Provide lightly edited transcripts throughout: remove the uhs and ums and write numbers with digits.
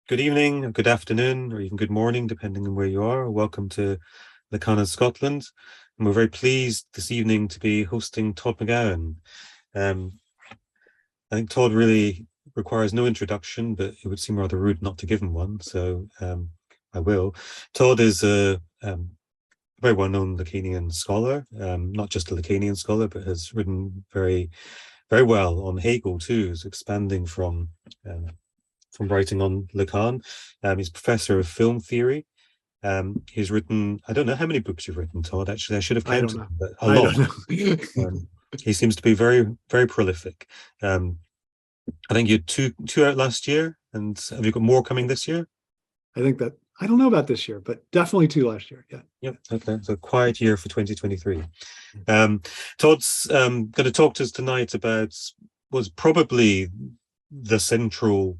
Good evening, good afternoon, or even good morning, depending on where you are. Welcome to Lacan in Scotland. And we're very pleased this evening to be hosting Todd McGowan. I think Todd really requires no introduction, but it would seem rather rude not to give him one, so I will. Todd is a very well-known Lacanian scholar, not just a Lacanian scholar, but has written very, very well on Hegel too, is expanding from writing on Lacan. He's professor of film theory. He's written, I don't know how many books you've written, Todd. Actually, I should have I don't counted, know. but a I lot. don't know. He seems to be very, very prolific. I think you had two out last year, and have you got more coming this year? I think that I don't know about this year, but definitely two last year. Yeah. Yep. Okay. So a quiet year for 2023. Todd's going to talk to us tonight about was probably the central,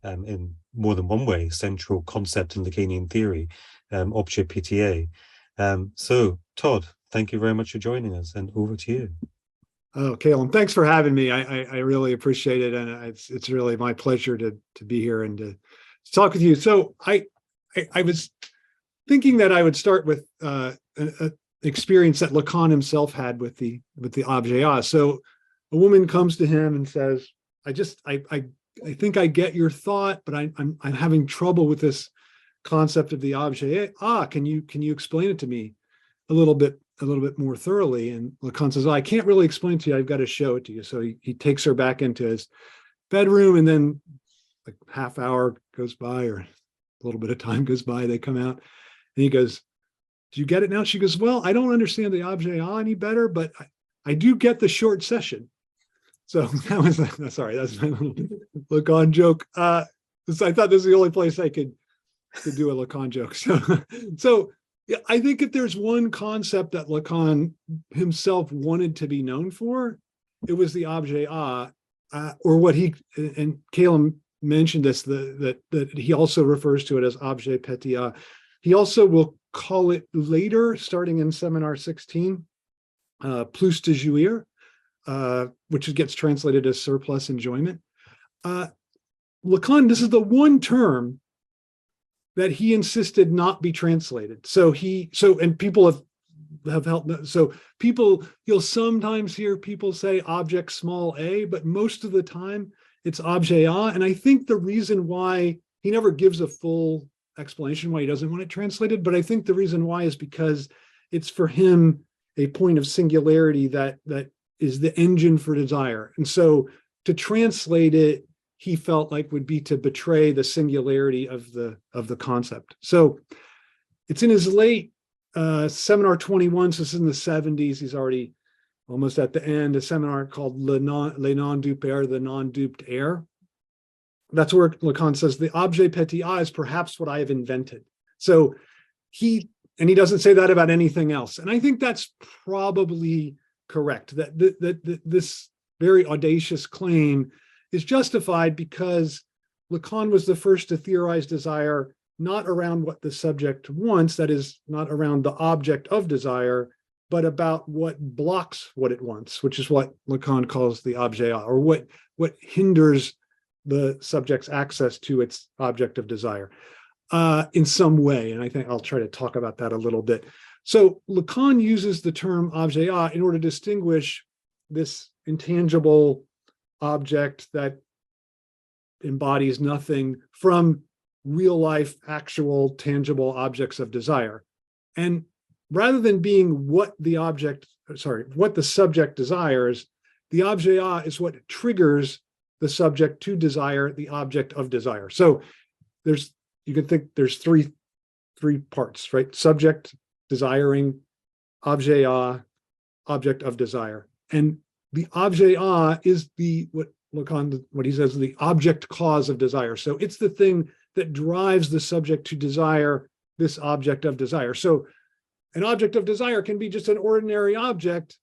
in more than one way, central concept in Lacanian theory, Objet PTA. So, Todd, thank you very much for joining us, and over to you. Oh, Calum, thanks for having me. I really appreciate it, and it's really my pleasure to be here and to talk with you. So I was thinking that I would start with an experience that Lacan himself had with the objet. So a woman comes to him and says, I think I get your thought, but I'm having trouble with this concept of the objet. Can you explain it to me a little bit more thoroughly? And Lacan says, I can't really explain it to you. I've got to show it to you. So he takes her back into his bedroom, and then like half hour goes by, or a little bit of time goes by. They come out, and he goes, do you get it now? She goes, well, I don't understand the objet any better, but I do get the short session. So that was, sorry, that's my little Lacan joke. I thought this was the only place I could do a Lacan joke. So yeah, I think if there's one concept that Lacan himself wanted to be known for, it was the objet, or what he, and Calum mentioned this, that he also refers to it as objet petit. He also will call it later, starting in Seminar 16, plus de jouir, which gets translated as surplus enjoyment. Lacan, this is the one term that he insisted not be translated. And people have helped. So you'll sometimes hear people say object small a, but most of the time it's objet. And I think the reason why he never gives a full explanation why he doesn't want it translated, but I think the reason why is because it's for him a point of singularity that is the engine for desire. And so to translate it, he felt like would be to betray the singularity of the concept. So it's in his late Seminar 21, so this is in the 70s. He's already almost at the end, a seminar called Les Non-Dupes Airs, the non-duped air. That's where Lacan says the objet petit is perhaps what I have invented. So he doesn't say that about anything else. And I think that's probably correct, that this very audacious claim is justified because Lacan was the first to theorize desire not around what the subject wants, that is, not around the object of desire, but about what blocks what it wants, which is what Lacan calls the objet, or what hinders the subject's access to its object of desire in some way. And I think I'll try to talk about that a little bit. So Lacan uses the term objet in order to distinguish this intangible object that embodies nothing from real life, actual, tangible objects of desire. And rather than being what the subject desires, the objet is what triggers the subject to desire the object of desire. So you can think there's three parts, right? Subject, desiring, objet, object of desire. And the objet is what he says, the object cause of desire. So it's the thing that drives the subject to desire this object of desire. So an object of desire can be just an ordinary object,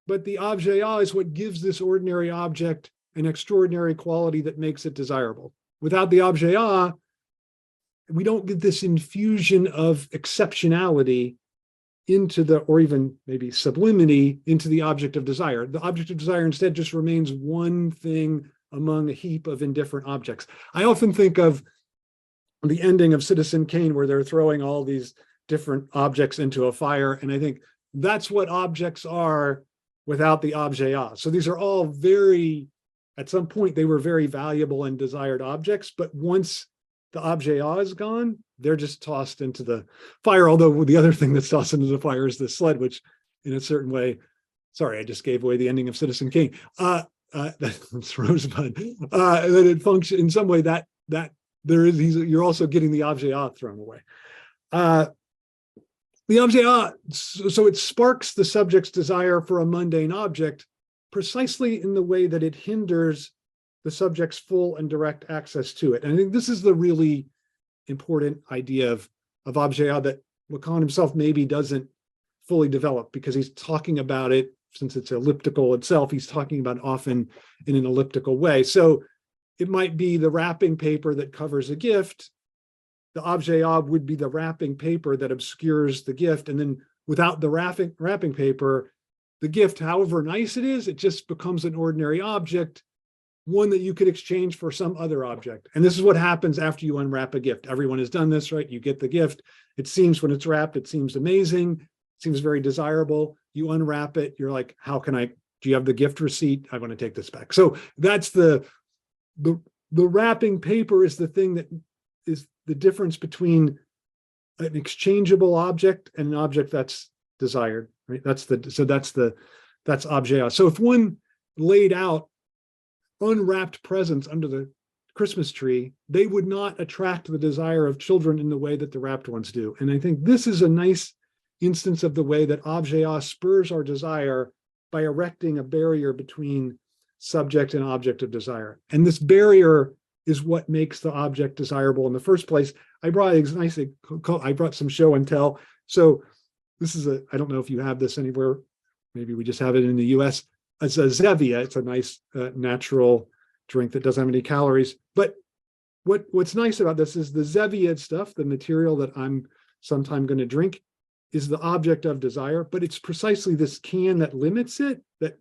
but the objet is what gives this ordinary object an extraordinary quality that makes it desirable. Without the objet, we don't get this infusion of exceptionality into or even maybe sublimity into the object of desire. The object of desire instead just remains one thing among a heap of indifferent objects. I often think of the ending of Citizen Kane, where they're throwing all these different objects into a fire. And I think that's what objects are without the objet. So these are all very, at some point, they were very valuable and desired objects, but once the objet is gone, they're just tossed into the fire. Although the other thing that's tossed into the fire is the sled, which in a certain way, sorry, I just gave away the ending of Citizen Kane. That's Rosebud. That it functions in some way that there is, you're also getting the objet thrown away. The objet, so it sparks the subject's desire for a mundane object precisely in the way that it hinders the subject's full and direct access to it. And I think this is the really important idea of objet that Lacan himself maybe doesn't fully develop, because he's talking about it, since it's elliptical itself, he's talking about often in an elliptical way. So it might be the wrapping paper that covers a gift. The objet would be the wrapping paper that obscures the gift. And then without the wrapping paper, the gift, however nice it is, it just becomes an ordinary object, one that you could exchange for some other object. And this is what happens after you unwrap a gift. Everyone has done this, right? You get the gift. It seems, when it's wrapped, it seems amazing. It seems very desirable. You unwrap it. You're like, how can I, do you have the gift receipt? I want to take this back. So that's the wrapping paper is the thing that is the difference between an exchangeable object and an object that's desired, right? That's objet. So if one laid out unwrapped presents under the Christmas tree, they would not attract the desire of children in the way that the wrapped ones do. And I think this is a nice instance of the way that objet spurs our desire by erecting a barrier between subject and object of desire. And this barrier is what makes the object desirable in the first place. I brought some show and tell. So this is I don't know if you have this anywhere. Maybe we just have it in the US. It's a Zevia. It's a nice natural drink that doesn't have any calories. But what's nice about this is the Zevia stuff, the material that I'm sometime going to drink, is the object of desire. But it's precisely this can that limits it, that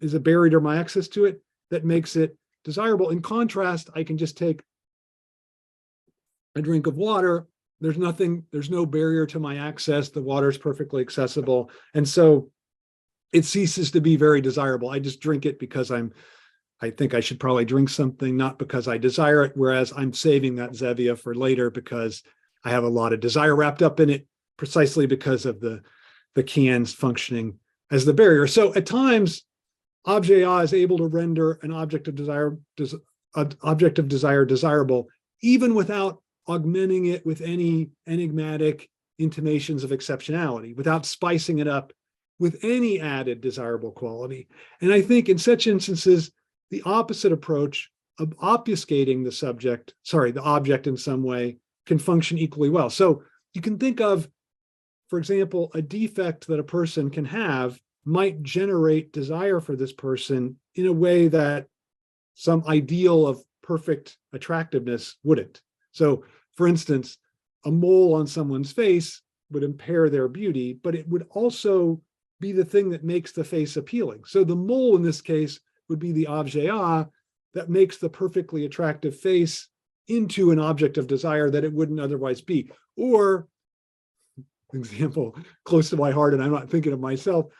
is a barrier to my access to it, that makes it desirable. In contrast, I can just take a drink of water. There's no barrier to my access. The water is perfectly accessible. And so it ceases to be very desirable. I just drink it because I think I should probably drink something, not because I desire it. Whereas I'm saving that Zevia for later because I have a lot of desire wrapped up in it, precisely because of the cans functioning as the barrier. So at times, objet is able to render an object of desire desirable, even without augmenting it with any enigmatic intimations of exceptionality, without spicing it up with any added desirable quality. And I think in such instances, the opposite approach of obfuscating the object in some way, can function equally well. So you can think of, for example, a defect that a person can have might generate desire for this person in a way that some ideal of perfect attractiveness wouldn't. So, for instance, a mole on someone's face would impair their beauty, but it would also be the thing that makes the face appealing. So the mole in this case would be the objet that makes the perfectly attractive face into an object of desire that it wouldn't otherwise be. Or, an example close to my heart, and I'm not thinking of myself,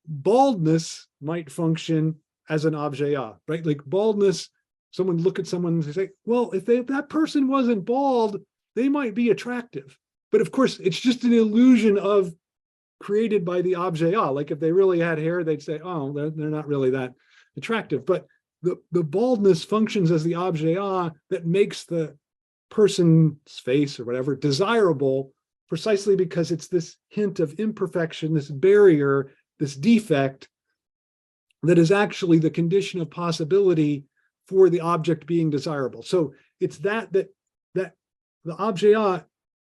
baldness might function as an objet, right? Like baldness, someone look at someone and say, well, if that person wasn't bald, they might be attractive. But of course, it's just an illusion created by the objet. Like if they really had hair, they'd say, oh, they're not really that attractive. But the baldness functions as the objet that makes the person's face or whatever desirable, precisely because it's this hint of imperfection, this barrier, this defect that is actually the condition of possibility for the object being desirable. So it's that the objet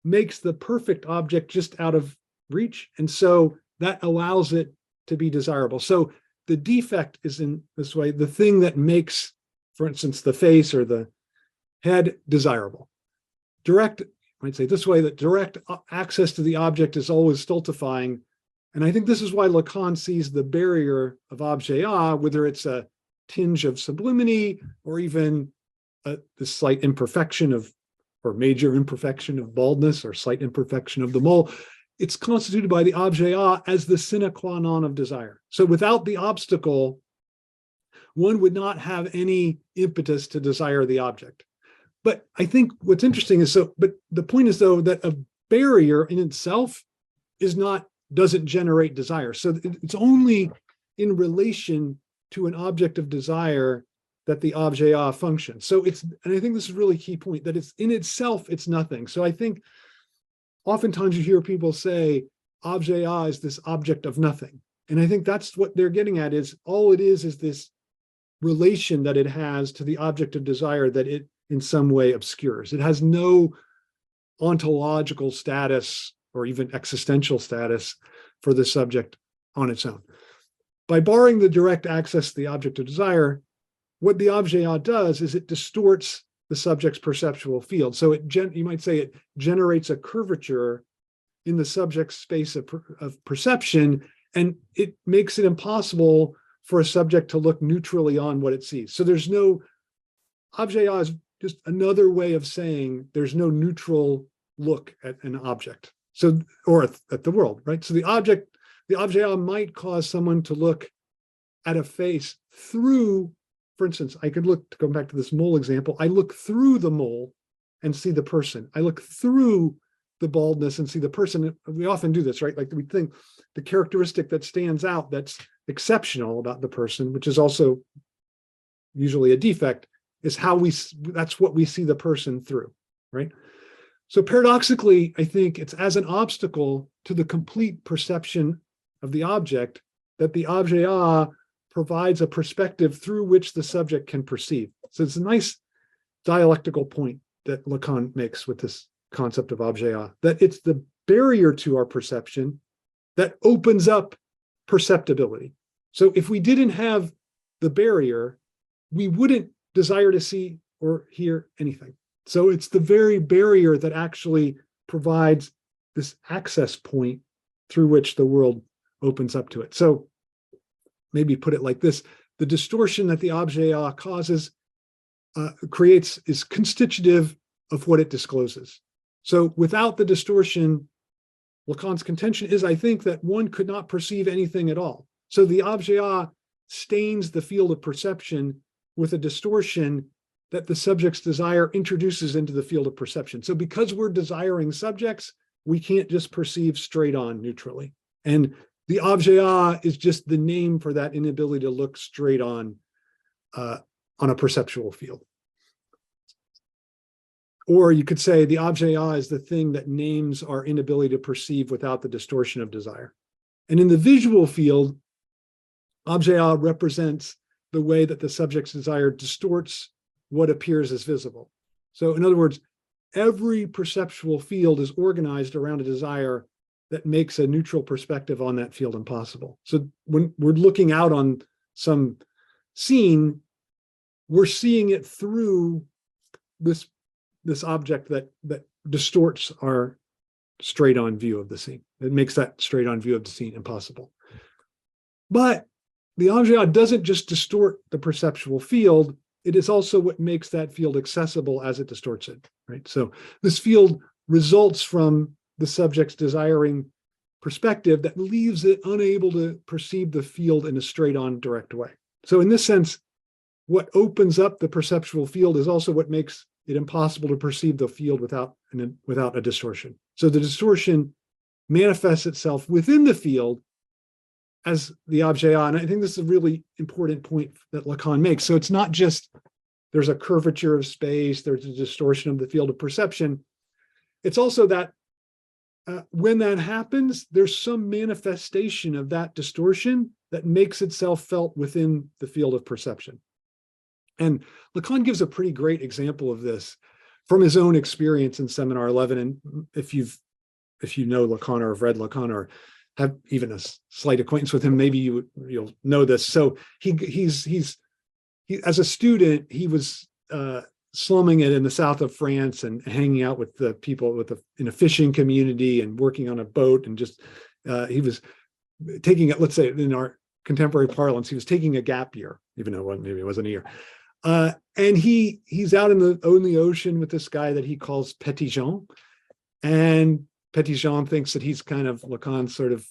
makes the perfect object just out of reach. And so that allows it to be desirable. So the defect is in this way, the thing that makes, for instance, the face or the head desirable. Direct, I might say this way, that direct access to the object is always stultifying. And I think this is why Lacan sees the barrier of objet, whether it's a tinge of sublimity or even this slight imperfection of, or major imperfection of baldness, or slight imperfection of the mole. It's constituted by the objet as the sine qua non of desire. So without the obstacle, one would not have any impetus to desire the object. But I think what's interesting is, but the point is though, that a barrier in itself doesn't generate desire. So it's only in relation to an object of desire that the objet functions. So and I think this is a really key point, that it's in itself, it's nothing. So I think oftentimes you hear people say objet is this object of nothing. And I think that's what they're getting at, is all it is this relation that it has to the object of desire that it in some way obscures. It has no ontological status or even existential status for the subject on its own. By barring the direct access to the object of desire, what the objet does is it distorts the subject's perceptual field. So you might say it generates a curvature in the subject's space of perception, and it makes it impossible for a subject to look neutrally on what it sees. So there's no, objet is just another way of saying there's no neutral look at an object. So, or at the world, right? So the objet might cause someone to look at a face through, for instance, I could look, to go back to this mole example, I look through the mole and see the person. I look through the baldness and see the person. We often do this, right? Like we think the characteristic that stands out, that's exceptional about the person, which is also usually a defect, is that's what we see the person through, right? So paradoxically, I think it's as an obstacle to the complete perception of the object that the objet provides a perspective through which the subject can perceive. So it's a nice dialectical point that Lacan makes with this concept of objet, that it's the barrier to our perception that opens up perceptibility. So if we didn't have the barrier, we wouldn't desire to see or hear anything. So it's the very barrier that actually provides this access point through which the world opens up to it. So maybe put it like this: the distortion that the objet causes, creates, is constitutive of what it discloses. So without the distortion, Lacan's contention is, I think, that one could not perceive anything at all. So the objet stains the field of perception with a distortion that the subject's desire introduces into the field of perception. So because we're desiring subjects, we can't just perceive straight on neutrally. And the objet is just the name for that inability to look straight on a perceptual field. Or you could say the objet is the thing that names our inability to perceive without the distortion of desire. And in the visual field, objet represents the way that the subject's desire distorts what appears as visible. So in other words, every perceptual field is organized around a desire that makes a neutral perspective on that field impossible. So when we're looking out on some scene, we're seeing it through this object that distorts our straight-on view of the scene. It makes that straight-on view of the scene impossible. But the objet doesn't just distort the perceptual field, it is also what makes that field accessible as it distorts it, right? So this field results from the subject's desiring perspective that leaves it unable to perceive the field in a straight-on direct way. So in this sense, what opens up the perceptual field is also what makes it impossible to perceive the field without a distortion. So the distortion manifests itself within the field as the objet. And I think this is a really important point that Lacan makes. So it's not just there's a curvature of space, there's a distortion of the field of perception. It's also that when that happens, there's some manifestation of that distortion that makes itself felt within the field of perception. And Lacan gives a pretty great example of this from his own experience in Seminar 11. And if you know Lacan or have read Lacan or have even a slight acquaintance with him, maybe you'll know this. So he as a student, he was slumming it in the south of France and hanging out with the people in a fishing community and working on a boat, and just he was taking it. Let's say in our contemporary parlance, he was taking a gap year, even though maybe it wasn't a year. And he's out in the ocean with this guy that he calls Petit Jean. And Petit Jean thinks that he's kind of Lacan sort of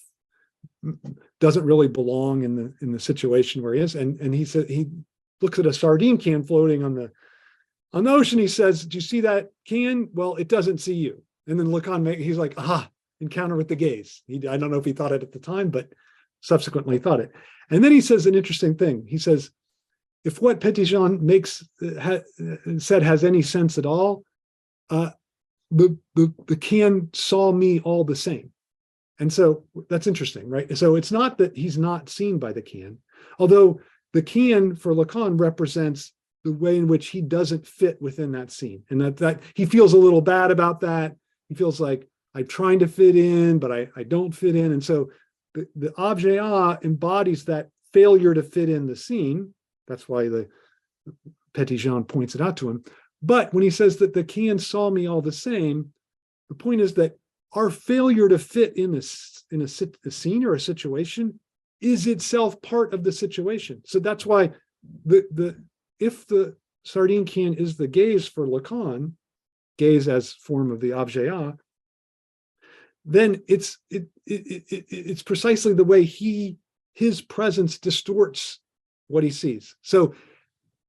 doesn't really belong in the situation where he is. And he said he looks at a sardine can floating on the ocean. He says, "Do you see that can? Well, it doesn't see you." And then Lacan, he's like, "Aha, encounter with the gaze." I don't know if he thought it at the time, but subsequently thought it. And then he says an interesting thing. He says, if what Petit Jean said has any sense at all, the can saw me all the same. And so that's interesting, right? So it's not that he's not seen by the can, although the can for Lacan represents the way in which he doesn't fit within that scene. And that he feels a little bad about that. He feels like I'm trying to fit in, but I don't fit in. And so the objet embodies that failure to fit in the scene. That's why the Petit Jean points it out to him. But when he says that the can saw me all the same, the point is that our failure to fit in a scene or a situation is itself part of the situation. So that's why if the sardine can is the gaze for Lacan, gaze as form of the objet, then it's precisely the way his presence distorts what he sees. So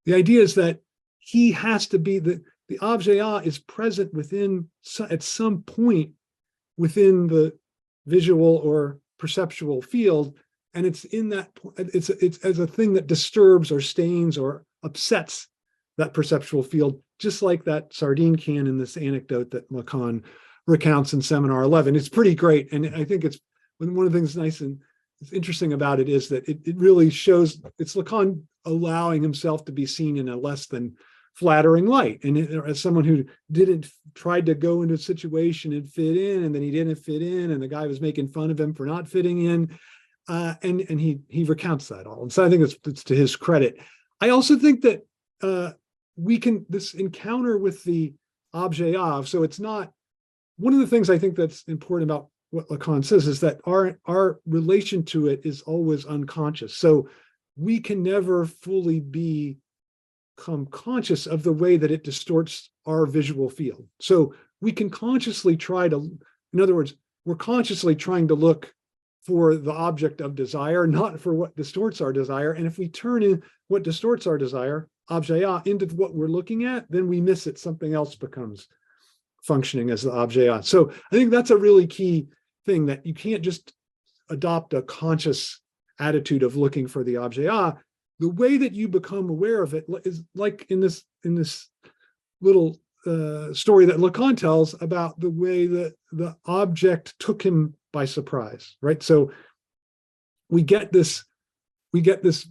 the idea is that he has to be the objet is present at some point within the visual or perceptual field, and it's in that it's as a thing that disturbs or stains or upsets that perceptual field, just like that sardine can in this anecdote that Lacan recounts in Seminar 11. It's pretty great, and I think it's one of the things nice and interesting about it is that it really shows it's Lacan allowing himself to be seen in a less than flattering light. And as someone who tried to go into a situation and fit in, and then he didn't fit in, and the guy was making fun of him for not fitting in, and he recounts that all. And so I think it's to his credit. I also think that this encounter with the objet, so it's not, one of the things I think that's important about what Lacan says is that our relation to it is always unconscious. So we can never fully become conscious of the way that it distorts our visual field. So we can consciously in other words, we're consciously trying to look for the object of desire, not for what distorts our desire. And if we turn in what distorts our desire, objet, into what we're looking at, then we miss it. Something else becomes functioning as the objet. So I think that's a really key thing, that you can't just adopt a conscious attitude of looking for the objet. The way that you become aware of it is like in this little story that Lacan tells about the way that the object took him by surprise, right? So we get this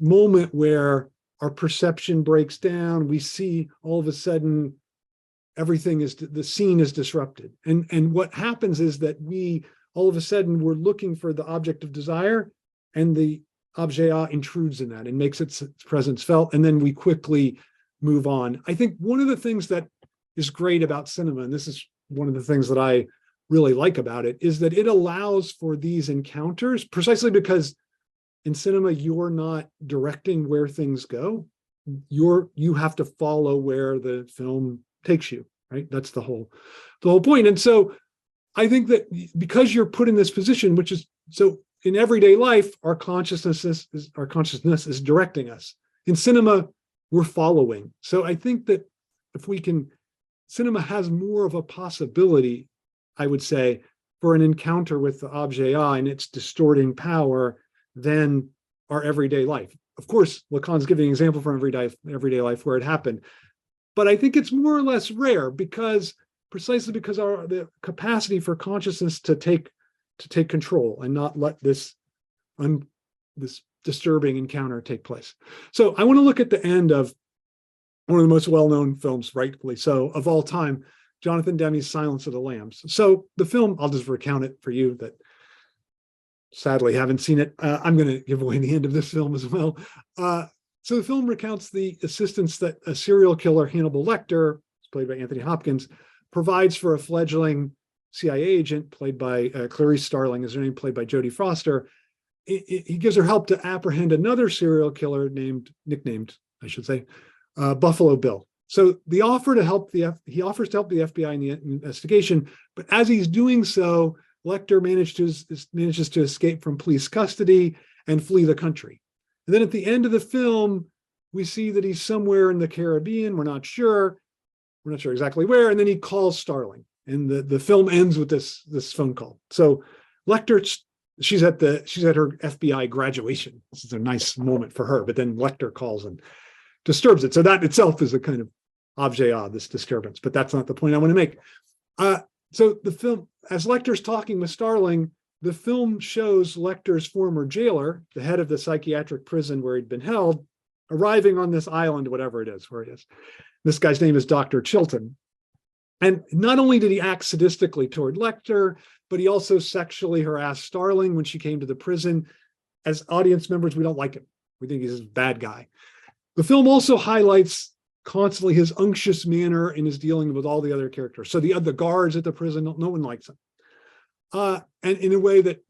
moment where our perception breaks down. We see all of a sudden the scene is disrupted. And what happens is that all of a sudden we're looking for the object of desire, and the objet intrudes in that and makes its presence felt. And then we quickly move on. I think one of the things that is great about cinema, and this is one of the things that I really like about it, is that it allows for these encounters, precisely because in cinema, you're not directing where things go. You have to follow where the film takes you, right? That's the whole point. And so I think that because you're put in this position, which is so in everyday life, our consciousness is directing us. In cinema, we're following. So I think that cinema has more of a possibility, I would say, for an encounter with the objet and its distorting power than our everyday life. Of course, Lacan's giving an example from everyday life where it happened. But I think it's more or less rare precisely because the capacity for consciousness to take control and not let this disturbing encounter take place. So I want to look at the end of one of the most well-known films, rightfully so, of all time, Jonathan Demme's Silence of the Lambs. So the film, I'll just recount it for you that sadly haven't seen it. I'm going to give away the end of this film as well. So the film recounts the assistance that a serial killer, Hannibal Lecter, played by Anthony Hopkins, provides for a fledgling CIA agent, played by Clarice Starling, is her name, played by Jodie Foster. He gives her help to apprehend another serial killer nicknamed, I should say, Buffalo Bill. So he offers to help the FBI in the investigation, but as he's doing so, Lecter manages to escape from police custody and flee the country. And then at the end of the film, we see that he's somewhere in the Caribbean. We're not sure exactly where. And then he calls Starling, and the film ends with this phone call. So Lecter, she's at her FBI graduation. This is a nice moment for her, but then Lecter calls and disturbs it. So that itself is a kind of objet, this disturbance, but that's not the point I want to make. So the film, as Lecter's talking with Starling, the film shows Lecter's former jailer, the head of the psychiatric prison where he'd been held, arriving on this island, whatever it is, where he is. This guy's name is Dr. Chilton. And not only did he act sadistically toward Lecter, but he also sexually harassed Starling when she came to the prison. As audience members, we don't like him. We think he's a bad guy. The film also highlights constantly his unctuous manner in his dealing with all the other characters. So the guards at the prison, no one likes him. And in a way that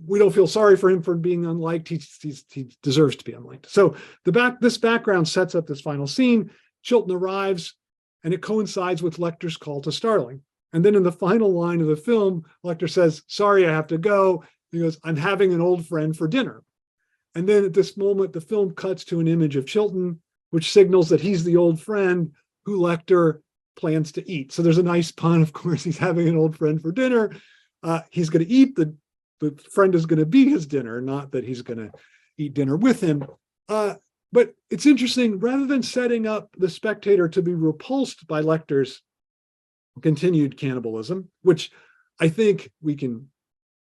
we don't feel sorry for him for being unliked. He deserves to be unliked. So this background sets up this final scene. Chilton arrives, and it coincides with Lecter's call to Starling. And then in the final line of the film, Lecter says, "Sorry, I have to go." He goes, "I'm having an old friend for dinner." And then at this moment, the film cuts to an image of Chilton, which signals that he's the old friend who Lecter plans to eat. So there's a nice pun, of course. He's having an old friend for dinner. He's going to eat, the friend is going to be his dinner, not that he's going to eat dinner with him. But it's interesting, rather than setting up the spectator to be repulsed by Lecter's continued cannibalism, which I think we can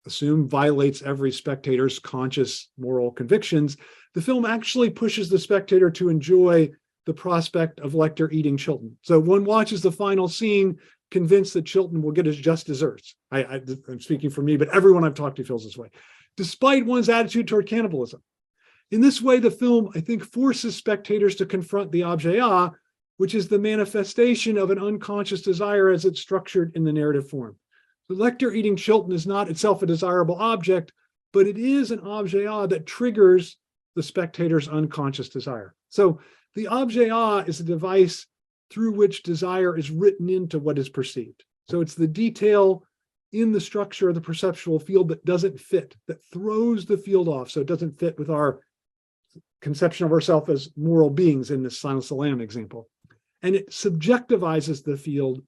assume violates every spectator's conscious moral convictions, the film actually pushes the spectator to enjoy the prospect of Lecter eating Chilton. So one watches the final scene convinced that Chilton will get his just desserts. I'm speaking for me, but everyone I've talked to feels this way, despite one's attitude toward cannibalism. In this way, the film, I think, forces spectators to confront the objet, which is the manifestation of an unconscious desire as it's structured in the narrative form. The Lecter eating Chilton is not itself a desirable object, but it is an objet that triggers the spectator's unconscious desire. So the objet is a device through which desire is written into what is perceived. So it's the detail in the structure of the perceptual field that doesn't fit, that throws the field off, so it doesn't fit with our conception of ourselves as moral beings in this Silence of the Lamb example. And it subjectivizes the field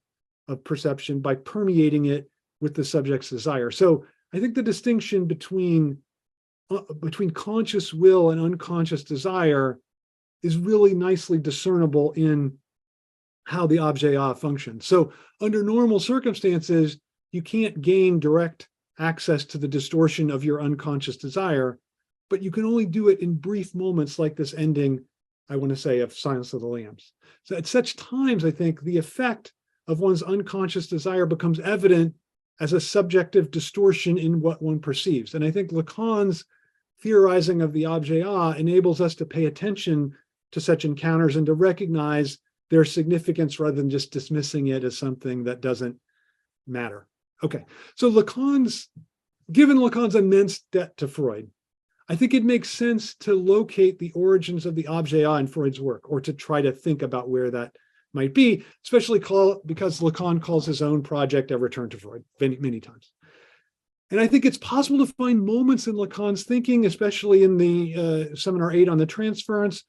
of perception by permeating it with the subject's desire. So I think the distinction between conscious will and unconscious desire is really nicely discernible in how the objet functions. So under normal circumstances, you can't gain direct access to the distortion of your unconscious desire, but you can only do it in brief moments like this ending, I want to say, of Silence of the Lambs. So at such times, I think the effect of one's unconscious desire becomes evident as a subjective distortion in what one perceives. And I think Lacan's theorizing of the objet enables us to pay attention to such encounters and to recognize their significance rather than just dismissing it as something that doesn't matter. Okay, so given Lacan's immense debt to Freud, I think it makes sense to locate the origins of the objet in Freud's work, or to try to think about where that might be, especially because Lacan calls his own project a return to Freud many, many times. And I think it's possible to find moments in Lacan's thinking, especially in the Seminar 8 on the transference,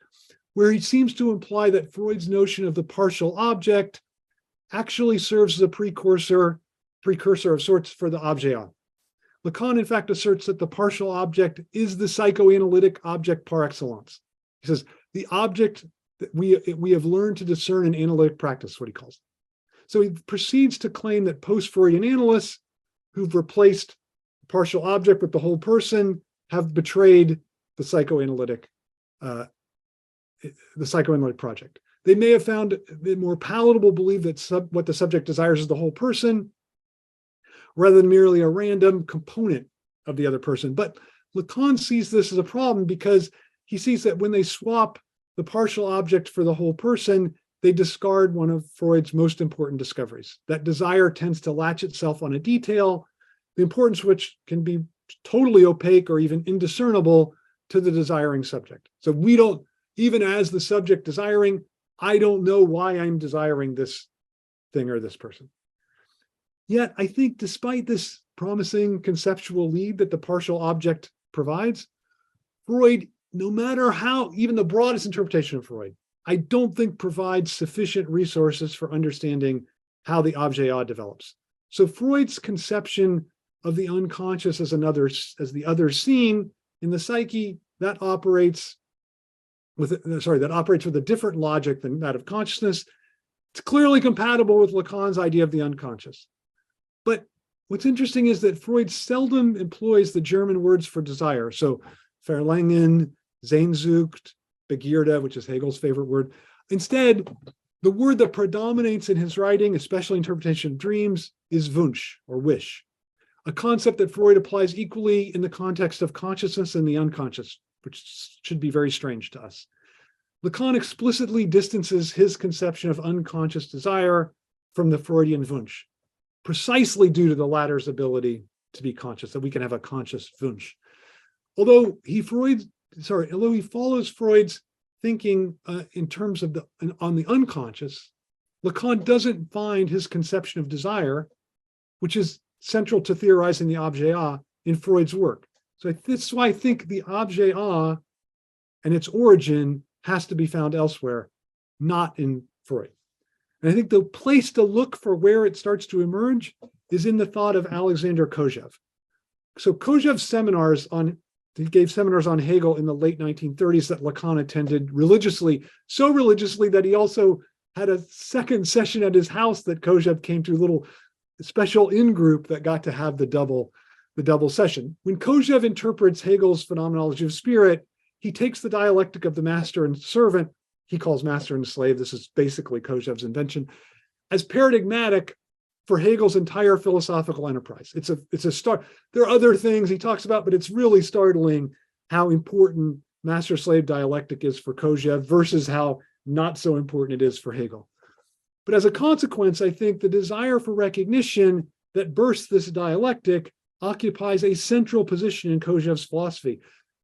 where he seems to imply that Freud's notion of the partial object actually serves as a precursor of sorts for the objet. Lacan, in fact, asserts that the partial object is the psychoanalytic object par excellence. He says, the object that we have learned to discern in analytic practice, what he calls it. So he proceeds to claim that post-Freudian analysts who've replaced the partial object with the whole person have betrayed the psychoanalytic project. They may have found it more palatable to believe that what the subject desires is the whole person, rather than merely a random component of the other person. But Lacan sees this as a problem because he sees that when they swap the partial object for the whole person, they discard one of Freud's most important discoveries. That desire tends to latch itself on a detail, the importance of which can be totally opaque or even indiscernible to the desiring subject. So we don't, even as the subject desiring, I don't know why I'm desiring this thing or this person. Yet, I think despite this promising conceptual lead that the partial object provides, Freud, no matter how, even the broadest interpretation of Freud, I don't think provides sufficient resources for understanding how the objet develops. So Freud's conception of the unconscious as the other scene in the psyche, that operates with a different logic than that of consciousness. It's clearly compatible with Lacan's idea of the unconscious. But what's interesting is that Freud seldom employs the German words for desire. So Verlangen, Sehnsucht, Begierde, which is Hegel's favorite word. Instead, the word that predominates in his writing, especially interpretation of dreams, is Wunsch or wish, a concept that Freud applies equally in the context of consciousness and the unconscious, which should be very strange to us. Lacan explicitly distances his conception of unconscious desire from the Freudian Wunsch, precisely due to the latter's ability to be conscious, that we can have a conscious Wunsch. Although he follows Freud's thinking in terms of on the unconscious, Lacan doesn't find his conception of desire, which is central to theorizing the objet in Freud's work. So that's why I think the objet and its origin has to be found elsewhere, not in Freud. And I think the place to look for where it starts to emerge is in the thought of Alexander Kojève. So Kojève's he gave seminars on Hegel in the late 1930s that Lacan attended religiously, so religiously that he also had a second session at his house that Kojève came to, a little special in-group that got to have the double session. When Kojève interprets Hegel's phenomenology of spirit, he takes the dialectic of the master and servant, he calls master and slave, this is basically Kojève's invention, as paradigmatic for Hegel's entire philosophical enterprise. It's a start. There are other things he talks about, but it's really startling how important master-slave dialectic is for Kojève versus how not so important it is for Hegel. But as a consequence, I think the desire for recognition that bursts this dialectic occupies a central position in Kojève's philosophy.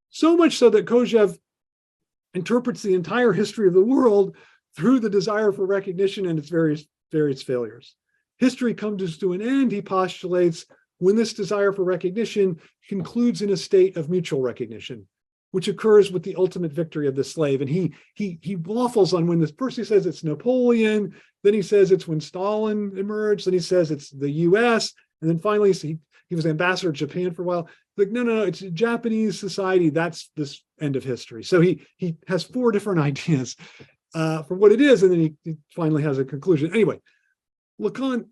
So much so that Kojève interprets the entire history of the world through the desire for recognition and its various failures. History comes to an end, he postulates, when this desire for recognition concludes in a state of mutual recognition, which occurs with the ultimate victory of the slave. And he waffles on when this. First he says it's Napoleon, then he says it's when Stalin emerged, then he says it's the US, and then finally he was ambassador to Japan for a while. Like, no, it's Japanese society, that's this end of history. So he has four different ideas for what it is, and then he finally has a conclusion. Anyway, Lacan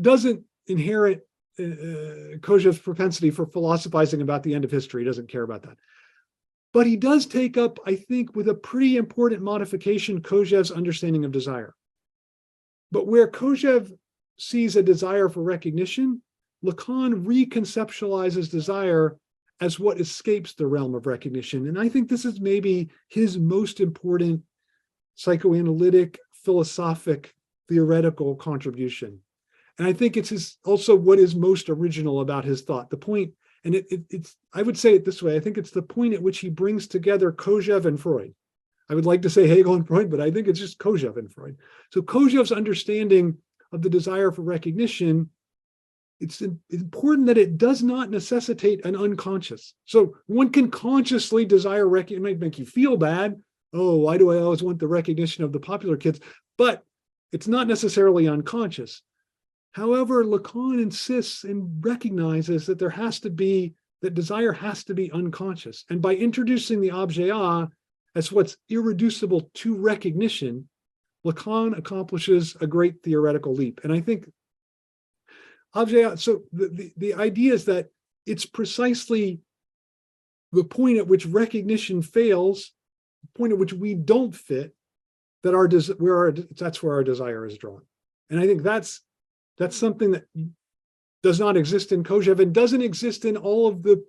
doesn't inherit Kojève's propensity for philosophizing about the end of history. He doesn't care about that. But he does take up, I think, with a pretty important modification, Kojève's understanding of desire. But where Kojève sees a desire for recognition, Lacan reconceptualizes desire as what escapes the realm of recognition. And I think this is maybe his most important psychoanalytic, philosophic, theoretical contribution. And I think it's also what is most original about his thought. The point, and it's I would say it this way, I think it's the point at which he brings together Kojève and Freud. I would like to say Hegel and Freud, but I think it's just Kojève and Freud. So Kojève's understanding of the desire for recognition, it's important that it does not necessitate an unconscious. So one can consciously desire recognition. It might make you feel bad. Oh, why do I always want the recognition of the popular kids? But it's not necessarily unconscious. However, Lacan insists and recognizes that that desire has to be unconscious. And by introducing the objet as what's irreducible to recognition, Lacan accomplishes a great theoretical leap. And I think objet, so the idea is that it's precisely the point at which recognition fails, the point at which we don't fit, that's where our desire is drawn. And I think that's something that does not exist in Kojève and doesn't exist in all of the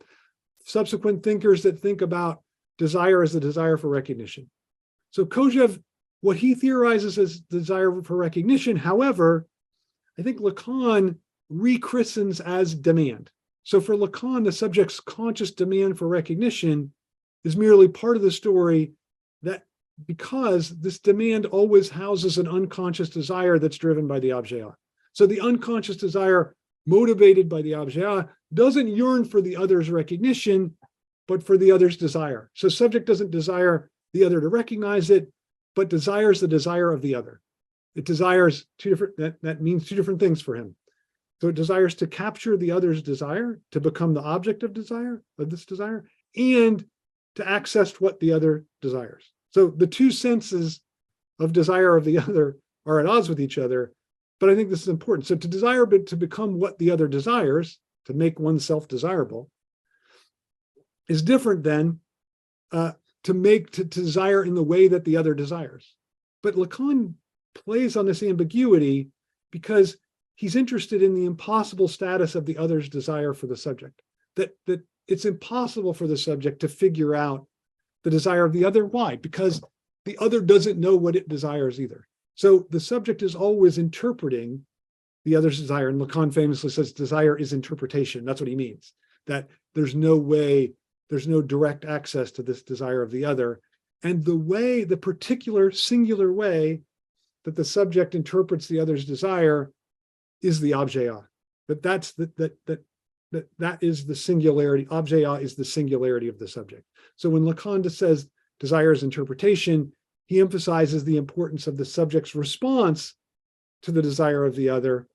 subsequent thinkers that think about desire as the desire for recognition. So Kojève, what he theorizes as desire for recognition, however, I think Lacan rechristens as demand. So for Lacan, the subject's conscious demand for recognition is merely part of the story that because this demand always houses an unconscious desire that's driven by the objet. So the unconscious desire motivated by the objet doesn't yearn for the other's recognition, but for the other's desire. So subject doesn't desire the other to recognize it, but desires the desire of the other. It desires that means two different things for him. So it desires to capture the other's desire, to become the object of this desire, and to access what the other desires. So the two senses of desire of the other are at odds with each other, but I think this is important. So to desire, but to become what the other desires, to make oneself desirable, is different than to desire in the way that the other desires. But Lacan plays on this ambiguity because he's interested in the impossible status of the other's desire for the subject, that it's impossible for the subject to figure out the desire of the other. Why? Because the other doesn't know what it desires either. So the subject is always interpreting the other's desire. And Lacan famously says desire is interpretation. That's what he means, that there's no way, there's no direct access to this desire of the other. And the particular singular way that the subject interprets the other's desire is the objet. That is the singularity. Objet is the singularity of the subject. So when Lacan says desire is interpretation, he emphasizes the importance of the subject's response to the desire of the other,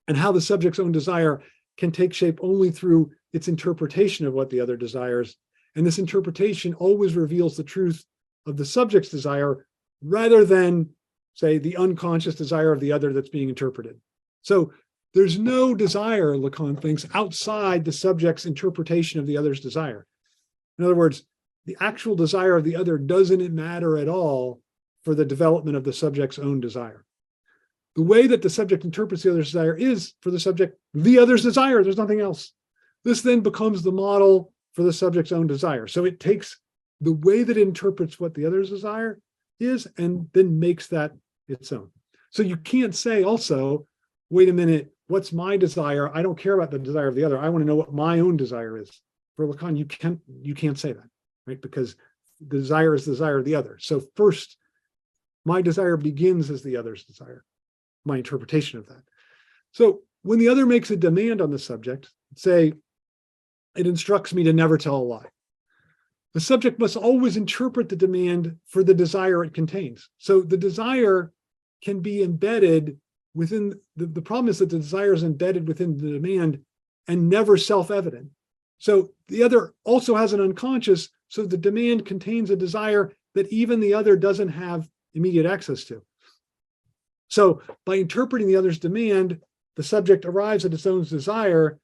and how the subject's own desire can take shape only through its interpretation of what the other desires. And this interpretation always reveals the truth of the subject's desire rather than, say, the unconscious desire of the other that's being interpreted. So there's no desire, Lacan thinks, outside the subject's interpretation of the other's desire. In other words, the actual desire of the other doesn't matter at all for the development of the subject's own desire. The way that the subject interprets the other's desire is, for the subject, the other's desire. There's nothing else. This then becomes the model for the subject's own desire. So it takes the way that it interprets what the other's desire is and then makes that its own. So you can't say also, wait a minute, what's my desire? I don't care about the desire of the other. I want to know what my own desire is. For Lacan, you can't say that, right? Because the desire is the desire of the other. So first, my desire begins as the other's desire, my interpretation of that. So when the other makes a demand on the subject, say, it instructs me to never tell a lie, the subject must always interpret the demand for the desire it contains. So the desire can be embedded within, the problem is that the desire is embedded within the demand and never self-evident. So the other also has an unconscious, so the demand contains a desire that even the other doesn't have immediate access to. So by interpreting the other's demand, the subject arrives at its own desire,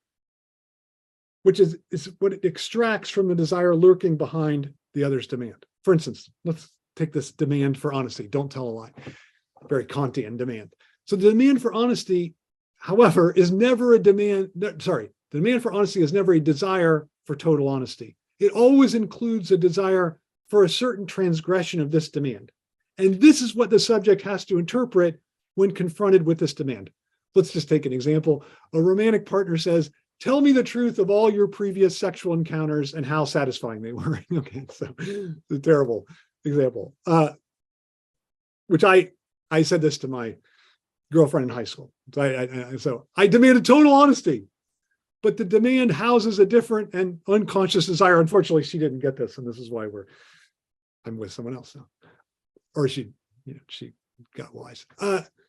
which is what it extracts from the desire lurking behind the other's demand. For instance, let's take this demand for honesty. Don't tell a lie. Very Kantian demand. So the demand for honesty, however, is never a demand. The demand for honesty is never a desire for total honesty. It always includes a desire for a certain transgression of this demand. And this is what the subject has to interpret when confronted with this demand. Let's just take an example. A romantic partner says, tell me the truth of all your previous sexual encounters and how satisfying they were. Okay, so it's a terrible example. Which I said this to my girlfriend in high school. So I demanded total honesty, but the demand houses a different and unconscious desire. Unfortunately, she didn't get this, and this is why I'm with someone else now. Or she got wise.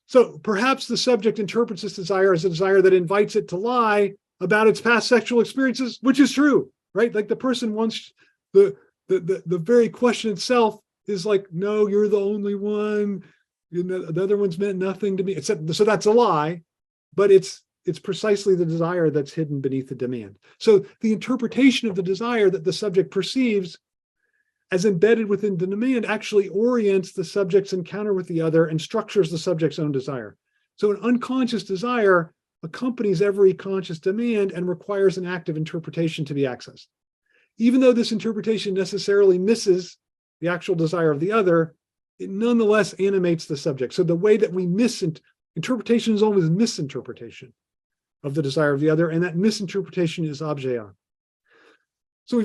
So perhaps the subject interprets this desire as a desire that invites it to lie about its past sexual experiences, which is true, right? Like the person wants the very question itself is like, no, you're the only one. The other one's meant nothing to me. So that's a lie, but it's precisely the desire that's hidden beneath the demand. So the interpretation of the desire that the subject perceives as embedded within the demand actually orients the subject's encounter with the other and structures the subject's own desire. So an unconscious desire accompanies every conscious demand and requires an active interpretation to be accessed. Even though this interpretation necessarily misses the actual desire of the other, it nonetheless animates the subject. So the way that we interpretation is always misinterpretation of the desire of the other, and that misinterpretation is objet. So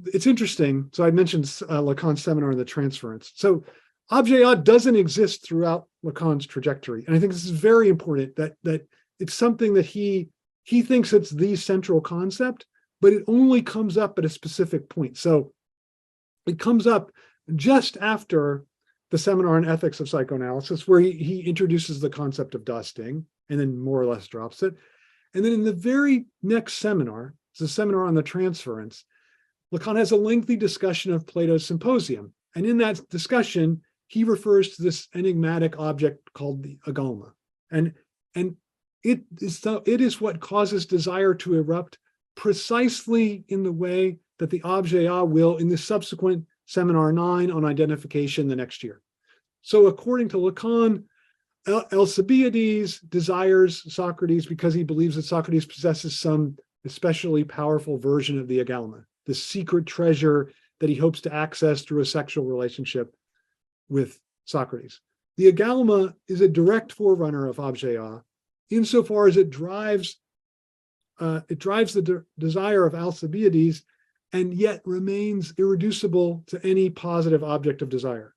it's interesting. So I mentioned Lacan's seminar on the transference. So objet doesn't exist throughout Lacan's trajectory. And I think this is very important that it's something that he thinks it's the central concept, but it only comes up at a specific point. So it comes up just after the seminar on ethics of psychoanalysis, where he introduces the concept of dusting and then more or less drops it. And then in the very next seminar, it's a seminar on the transference, Lacan has a lengthy discussion of Plato's Symposium. And in that discussion, he refers to this enigmatic object called the agalma. And it is what causes desire to erupt precisely in the way that the objet will in the subsequent seminar 9 on identification the next year. So according to Lacan, Alcibiades desires Socrates because he believes that Socrates possesses some especially powerful version of the agalma, the secret treasure that he hopes to access through a sexual relationship with Socrates. The agalma is a direct forerunner of objet insofar as it drives the desire of Alcibiades and yet remains irreducible to any positive object of desire.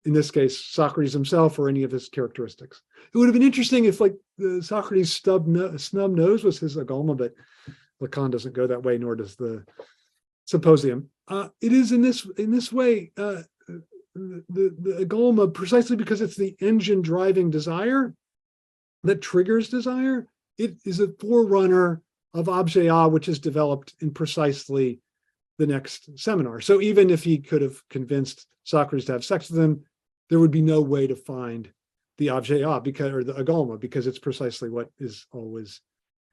In this case, Socrates himself or any of his characteristics. It would have been interesting if like Socrates' snub nose was his agalma, but Lacan doesn't go that way, nor does the Symposium. It is in this way, the agalma, precisely because it's the engine driving desire that triggers desire, it is a forerunner of objet, which is developed in precisely the next seminar. So even if he could have convinced Socrates to have sex with him, there would be no way to find the objet or the agalma, because it's precisely what is always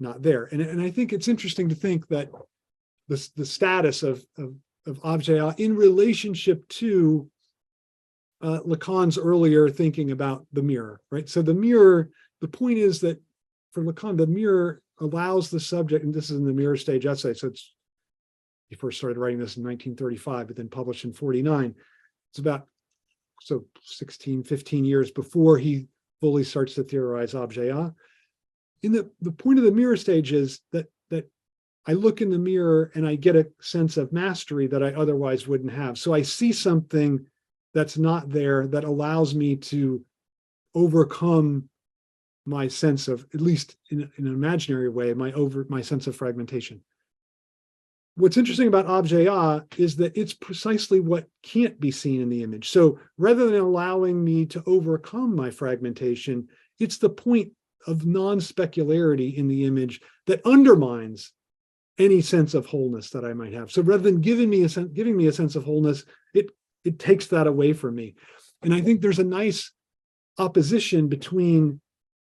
not there. And I think it's interesting to think that the status of objet in relationship to Lacan's earlier thinking about the mirror, right? So the mirror, the point is that for Lacan, the mirror allows the subject, and this is in the mirror stage essay, so he first started writing this in 1935, but then published in 49. It's about 16, 15 years before he fully starts to theorize objet. In the point of the mirror stage is that I look in the mirror and I get a sense of mastery that I otherwise wouldn't have. So I see something that's not there that allows me to overcome my sense of, at least in an imaginary way, my sense of fragmentation. What's interesting about objet is that it's precisely what can't be seen in the image. So rather than allowing me to overcome my fragmentation, it's the point of non-specularity in the image that undermines any sense of wholeness that I might have. So rather than giving me a sense of wholeness, it takes that away from me. And I think there's a nice opposition between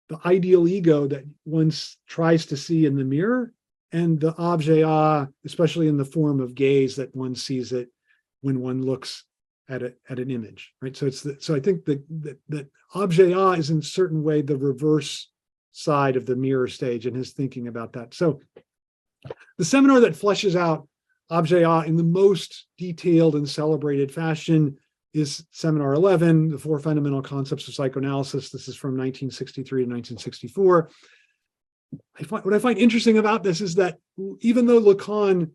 the ideal ego that one tries to see in the mirror and the objet, especially in the form of gaze, that one sees it when one looks at an image, right? So so I think that objet is in a certain way the reverse side of the mirror stage and his thinking about that. So the seminar that fleshes out objet in the most detailed and celebrated fashion is seminar 11, the 4 fundamental concepts of psychoanalysis. This is from 1963 to 1964. What I find interesting about this is that even though Lacan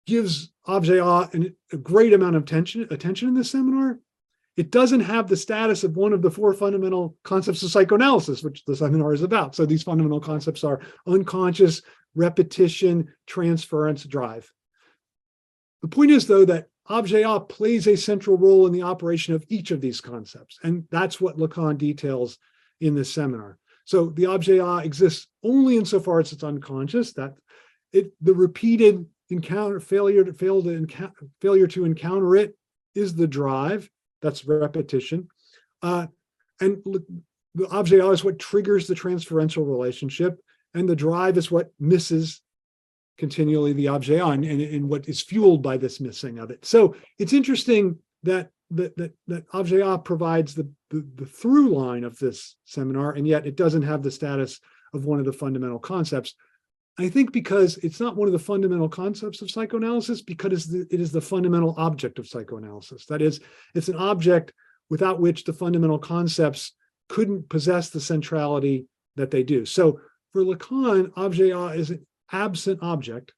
gives objet a great amount of attention in this seminar, it doesn't have the status of one of the 4 fundamental concepts of psychoanalysis, which the seminar is about. So these fundamental concepts are unconscious, repetition, transference, drive. The point is, though, that objet plays a central role in the operation of each of these concepts. And that's what Lacan details in this seminar. So the objet exists only insofar as it's unconscious, that the repeated failure to encounter it is the drive, that's repetition. And the objet is what triggers the transferential relationship, and the drive is what misses continually the objet and what is fueled by this missing of it. So it's interesting that objet provides the through line of this seminar, and yet it doesn't have the status of one of the fundamental concepts. I think because it's not one of the fundamental concepts of psychoanalysis, because it is the fundamental object of psychoanalysis. That is, it's an object without which the fundamental concepts couldn't possess the centrality that they do. So for Lacan, objet is an absent object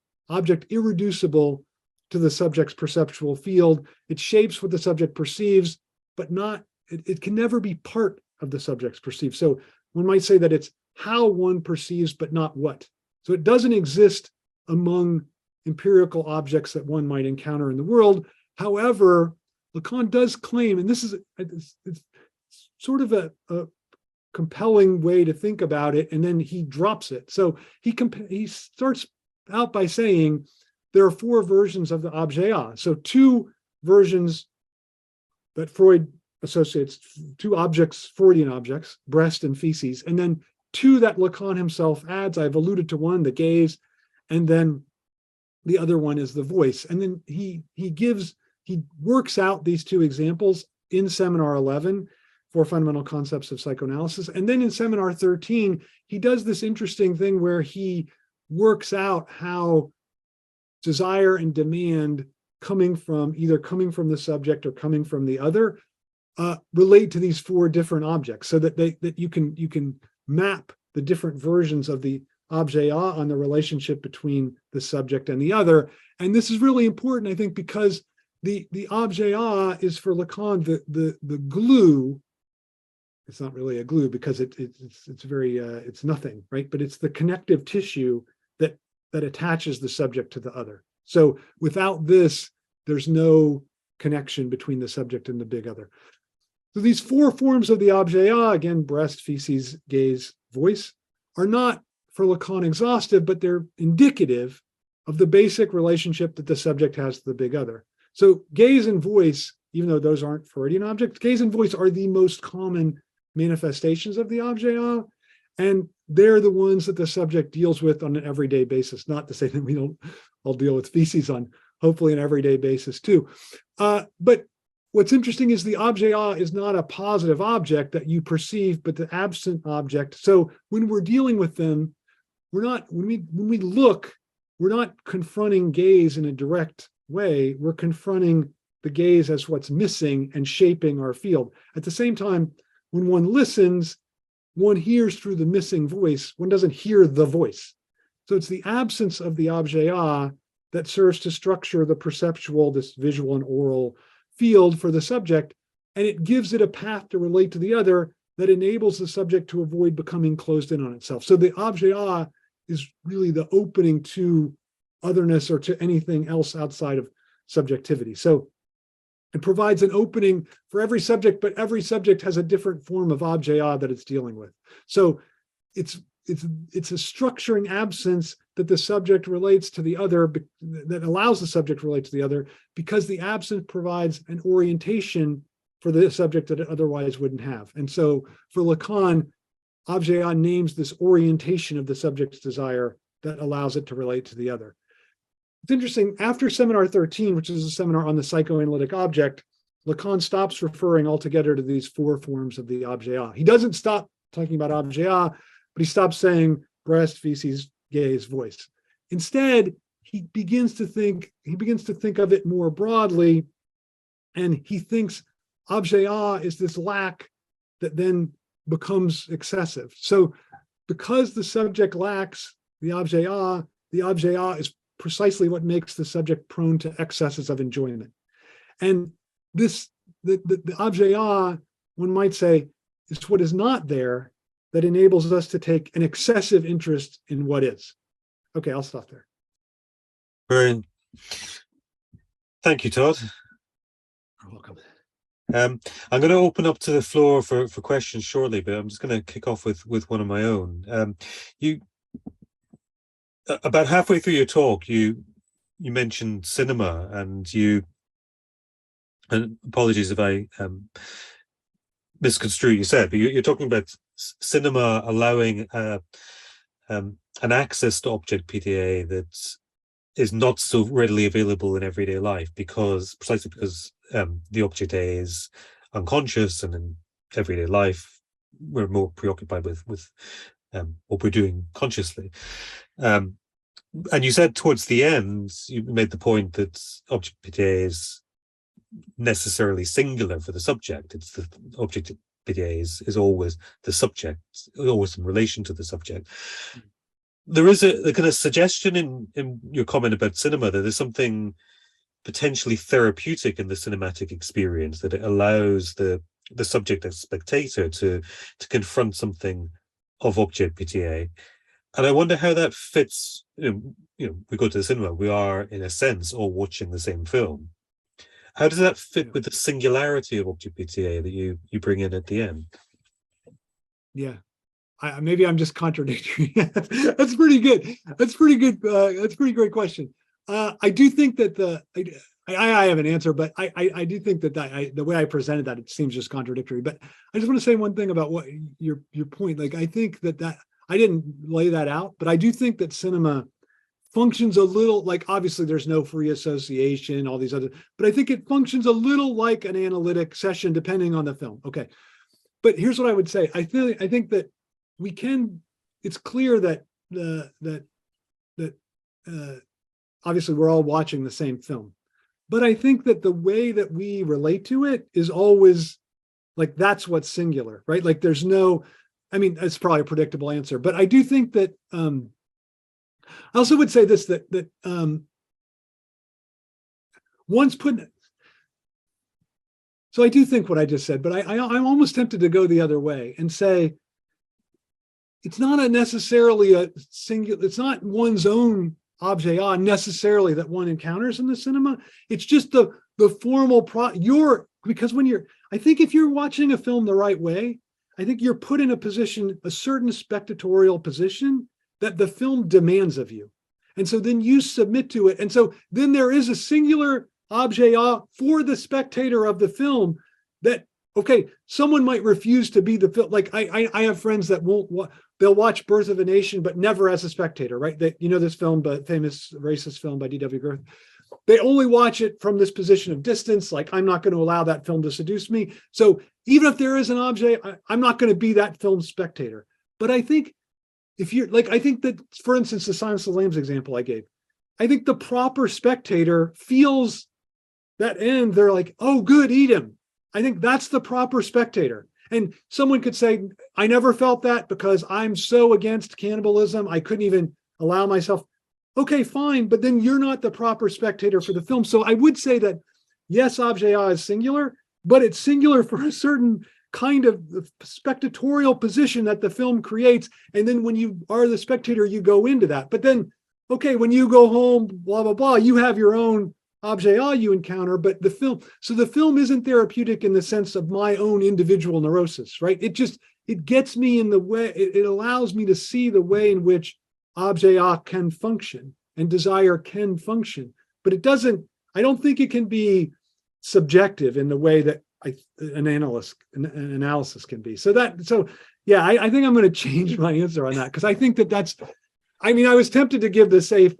irreducible to the subject's perceptual field. It shapes what the subject perceives, but it can never be part of the subject's perceived. So one might say that it's how one perceives, but not what. So it doesn't exist among empirical objects that one might encounter in the world. However, Lacan does claim, and this is it's sort of a compelling way to think about it, and then he drops it. So he starts out by saying there are four versions of the objet. So two versions that Freud associates, two objects, Freudian objects, breast and feces, and then two that Lacan himself adds. I've alluded to one, the gaze, and then the other one is the voice. And then he works out these two examples in seminar 11, Four Fundamental Concepts of Psychoanalysis. And then in seminar 13, he does this interesting thing where he works out how desire and demand coming from the subject or coming from the other relate to these four different objects, so that you can map the different versions of the objet on the relationship between the subject and the other. And this is really important, I think, because the objet is for Lacan the glue. It's not really a glue because it's nothing, right? But it's the connective tissue that attaches the subject to the other. So without this, there's no connection between the subject and the big other. So these four forms of the objet, again, breast, feces, gaze, voice, are not for Lacan exhaustive, but they're indicative of the basic relationship that the subject has to the big other. So gaze and voice, even though those aren't Freudian objects, gaze and voice are the most common manifestations of the objet, and they're the ones that the subject deals with on an everyday basis. Not to say that we don't all deal with feces on hopefully an everyday basis too. But what's interesting is the objet is not a positive object that you perceive, but the absent object. So when we're dealing with them, when we look, we're not confronting gaze in a direct way. We're confronting the gaze as what's missing and shaping our field. At the same time, when one listens, one hears through the missing voice. One doesn't hear the voice. So it's the absence of the objet that serves to structure the perceptual, this visual and oral field for the subject, and it gives it a path to relate to the other that enables the subject to avoid becoming closed in on itself. So the objet is really the opening to otherness or to anything else outside of subjectivity. So it provides an opening for every subject, but every subject has a different form of objet that it's dealing with. So it's a structuring absence that the subject relates to the other, that allows the subject to relate to the other, because the absence provides an orientation for the subject that it otherwise wouldn't have. And so for Lacan, objet names this orientation of the subject's desire that allows it to relate to the other. It's interesting, after seminar 13, which is a seminar on the psychoanalytic object, Lacan stops referring altogether to these four forms of the objet. He doesn't stop talking about objet, but he stops saying breast, feces, gaze, voice. Instead, he begins to think of it more broadly, and he thinks objet is this lack that then becomes excessive. So because the subject lacks the objet is precisely what makes the subject prone to excesses of enjoyment. And the objet, one might say, is what is not there that enables us to take an excessive interest in what is. Okay, I'll stop there. Brilliant. Thank you, Todd. You're welcome. I'm going to open up to the floor for questions shortly, but I'm just going to kick off with one of my own. You about halfway through your talk, you mentioned cinema, and apologies if I misconstrue you said, but you're talking about cinema allowing an access to object PTA that is not so readily available in everyday life, precisely because the object A is unconscious, and in everyday life we're more preoccupied with what we're doing consciously. And you said towards the end, you made the point that object PTA is necessarily singular for the subject. It's the object PTA is always the subject, always in relation to the subject. There is a kind of suggestion in your comment about cinema that there's something potentially therapeutic in the cinematic experience, that it allows the subject and spectator to confront something of Objet PTA. And I wonder how that fits. We go to the cinema, we are in a sense all watching the same film. How does that fit with the singularity of Objet PTA that you bring in at the end? Yeah. Maybe I'm just contradictory. That's pretty good. That's pretty good. That's a pretty great question. I do think that I have an answer, but I do think that the way I presented that, it seems just contradictory. But I just want to say one thing about what your point. Like, I think that I didn't lay that out, but I do think that cinema functions a little like, obviously there's no free association, all these other, but I think it functions a little like an analytic session depending on the film. Okay. But here's what I would say. I think that it's clear that obviously we're all watching the same film, but I think that the way that we relate to it is always like, that's what's singular, right? Like, there's no, I mean, it's probably a predictable answer, but I do think that I also would say this, that once put. So I do think what I just said, but I'm almost tempted to go the other way and say it's not necessarily a singular. It's not one's own objet necessarily that one encounters in the cinema. It's just the formal because I think if you're watching a film the right way, I think you're put in a certain spectatorial position that the film demands of you. And so then you submit to it. And so then there is a singular objet for the spectator of the film that, okay, someone might refuse to be the film. Like, I have friends that they'll watch Birth of a Nation, but never as a spectator, right? This film, but famous racist film by D.W. Griffith. They only watch it from this position of distance. Like, I'm not going to allow that film to seduce me. So even if there is an objet, I'm not going to be that film's spectator. But I think I think that, for instance, the Silence of the Lambs example I gave, I think the proper spectator feels that end. They're like, oh, good, eat him. I think that's the proper spectator. And someone could say, I never felt that because I'm so against cannibalism, I couldn't even allow myself. Okay, fine, but then you're not the proper spectator for the film. So I would say that, yes, objet is singular, but it's singular for a certain kind of spectatorial position that the film creates. And then when you are the spectator, you go into that. But then, okay, when you go home, blah, blah, blah, you have your own objet you encounter, but the film isn't therapeutic in the sense of my own individual neurosis, right? It gets me in the way, it allows me to see the way in which objet can function and desire can function, but I don't think it can be subjective in the way that an analysis can be. So yeah, I think I'm going to change my answer on that, because I think that's, I mean, I was tempted to give the safe,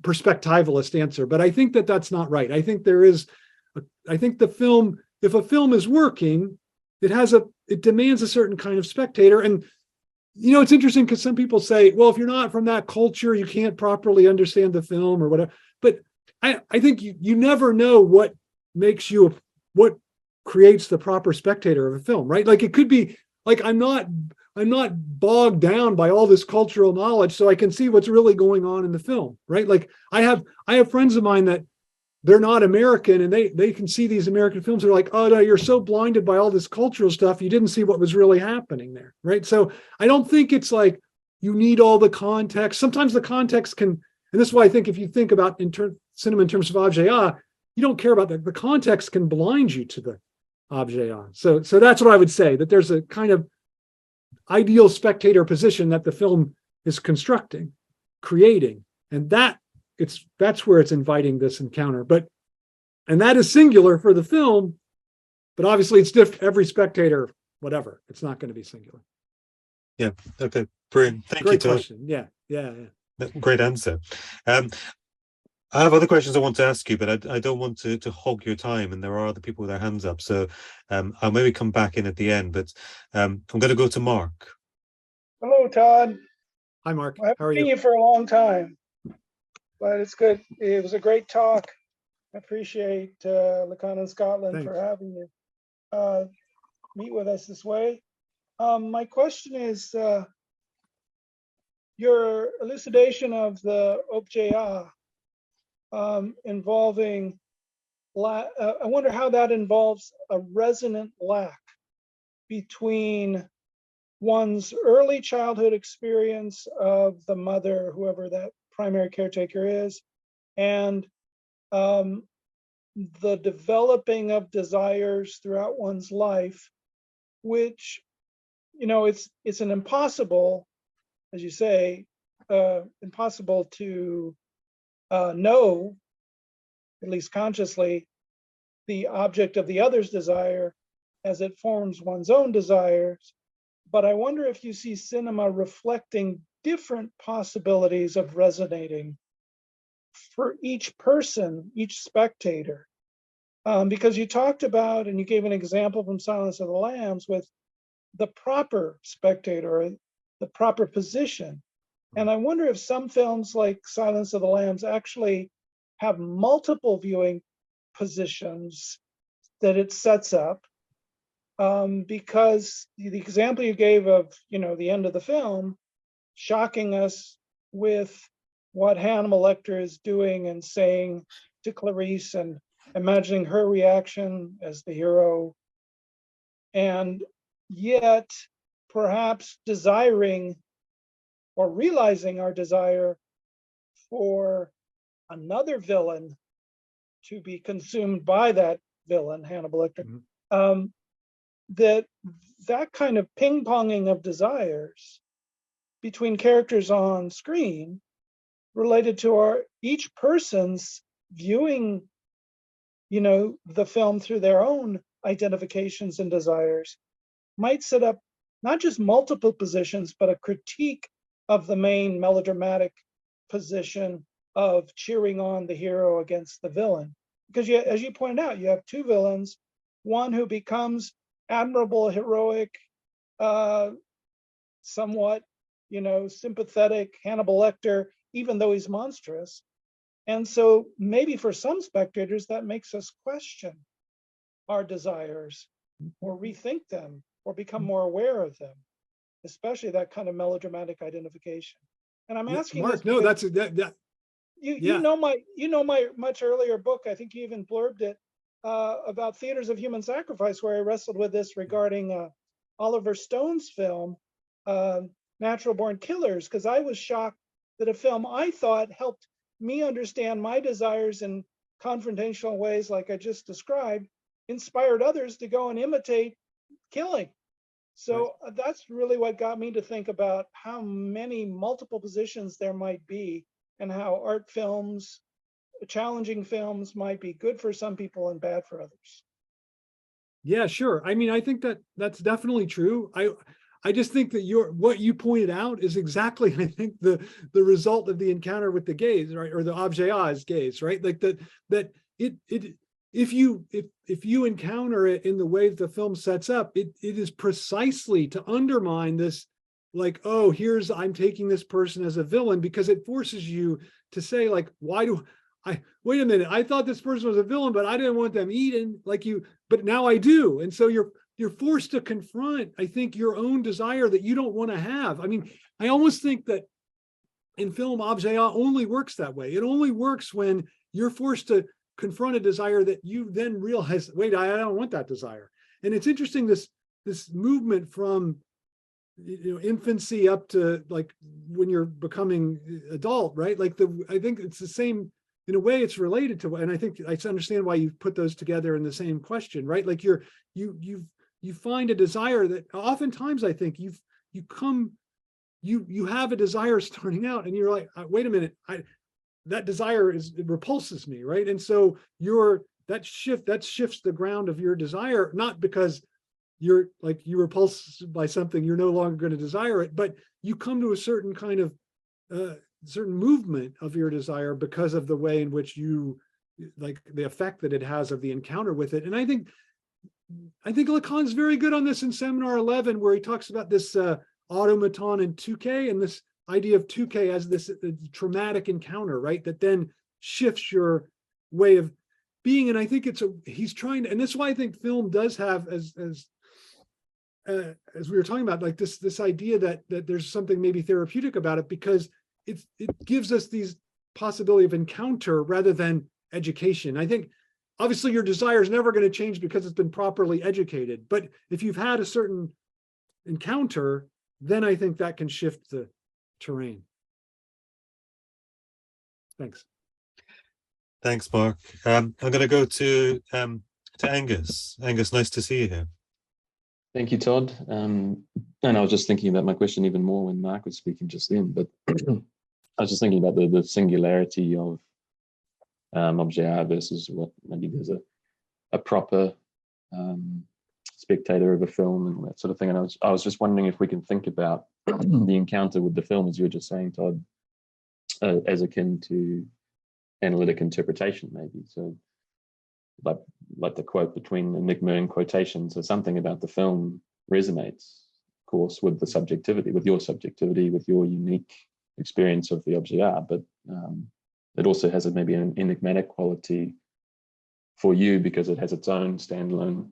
perspectivalist answer, but I think that that's not right. I think the film, if a film is working, it demands a certain kind of spectator. And it's interesting because some people say, well, if you're not from that culture, you can't properly understand the film or whatever. But I think you never know what creates the proper spectator of a film, right? Like, it could be like, I'm not bogged down by all this cultural knowledge, so I can see what's really going on in the film, right? Like, I have friends of mine that they're not American, and they can see these American films. They're like, oh no, you're so blinded by all this cultural stuff, you didn't see what was really happening there, right? So I don't think it's like you need all the context. Sometimes the context can, and this is why I think if you think about cinema in terms of objet, you don't care about that. The context can blind you to the objet. So that's what I would say, that there's a kind of ideal spectator position that the film is constructing, creating, and that's where it's inviting this encounter. And that is singular for the film, but obviously it's different. Every spectator, whatever, it's not going to be singular. Yeah. Okay. Brilliant. Thank you, Great Todd. question. Yeah. Great answer. I have other questions I want to ask you, but I don't want to hog your time, and there are other people with their hands up. So I'll maybe come back in at the end, but I'm going to go to Mark. Hello, Todd. Hi, Mark. I haven't How are seen you? you for a long time, but it's good. It was a great talk. I appreciate Lacan in Scotland Thanks. for having you meet with us this way. My question is, your elucidation of the objet involving, I wonder how that involves a resonant lack between one's early childhood experience of the mother, whoever that primary caretaker is, and the developing of desires throughout one's life, which, it's an impossible, as you say, impossible to know, at least consciously, the object of the other's desire as it forms one's own desires. But I wonder if you see cinema reflecting different possibilities of resonating for each person, each spectator. Because you talked about, and you gave an example from Silence of the Lambs with the proper spectator, or the proper position. And I wonder if some films like Silence of the Lambs actually have multiple viewing positions that it sets up. Because the example you gave of, the end of the film, shocking us with what Hannibal Lecter is doing and saying to Clarice, and imagining her reaction as the hero, and yet perhaps desiring or realizing our desire for another villain to be consumed by that villain, Hannibal Lecter. Mm-hmm. That kind of ping-ponging of desires between characters on screen related to each person's viewing, the film through their own identifications and desires, might set up not just multiple positions, but a critique of the main melodramatic position of cheering on the hero against the villain. Because as you pointed out, you have two villains, one who becomes admirable, heroic, somewhat, sympathetic Hannibal Lecter, even though he's monstrous. And so maybe for some spectators, that makes us question our desires or rethink them or become more aware of them, especially that kind of melodramatic identification. And I'm asking Mark, this no, because that you know my much earlier book, I think you even blurbed it, about theaters of human sacrifice, where I wrestled with this regarding Oliver Stone's film, Natural Born Killers, because I was shocked that a film I thought helped me understand my desires in confrontational ways like I just described, inspired others to go and imitate killing. So that's really what got me to think about how many multiple positions there might be, and how art films, challenging films, might be good for some people and bad for others. Yeah, sure. I mean, I think that's definitely true. I just think that what you pointed out is exactly, I think, the result of the encounter with the gaze, right, or the Objet's gaze, right? Like that if you encounter it in the way that the film sets up, it is precisely to undermine this, like, oh, I'm taking this person as a villain, because it forces you to say, like, wait a minute, I thought this person was a villain, but I didn't want them eaten, but now I do. And so you're forced to confront, I think, your own desire that you don't want to have. I mean, I almost think that in film, Objet only works that way. It only works when you're forced to confront a desire that you then realize, wait, I don't want that desire. And it's interesting, this movement from infancy up to like when you're becoming adult, right? Like I think it's the same, in a way it's related to, and I think I understand why you put those together in the same question, right? Like you find a desire that oftentimes, I think you have a desire starting out and you're like, wait a minute, that desire it repulses me, right? And so that shifts the ground of your desire, not because you're repulsed by something, you're no longer going to desire it, but you come to a certain kind of certain movement of your desire because of the way in which you, like, the effect that it has of the encounter with it. And I think Lacan's very good on this in Seminar 11, where he talks about this automaton and 2K, and this idea of 2K as this traumatic encounter, right? That then shifts your way of being. And I think he's trying to, and that's why I think film does have, as we were talking about, like this idea that there's something maybe therapeutic about it, because it gives us these possibility of encounter rather than education. I think obviously your desire is never going to change because it's been properly educated. But if you've had a certain encounter, then I think that can shift the terrain. Thanks. Thanks, Mark. I'm going to go to Angus. Angus, nice to see you here. Thank you, Todd. And I was just thinking about my question even more when Mark was speaking just then, but I was just thinking about the singularity of Objet versus what maybe there's a proper spectator of a film and that sort of thing. And I was just wondering if we can think about the encounter with the film, as you were just saying, Todd, as akin to analytic interpretation, maybe. So like the quote between enigma and quotations, or something about the film resonates, of course, with the subjectivity, with your subjectivity, with your unique experience of the objet, but it also has maybe an enigmatic quality for you because it has its own standalone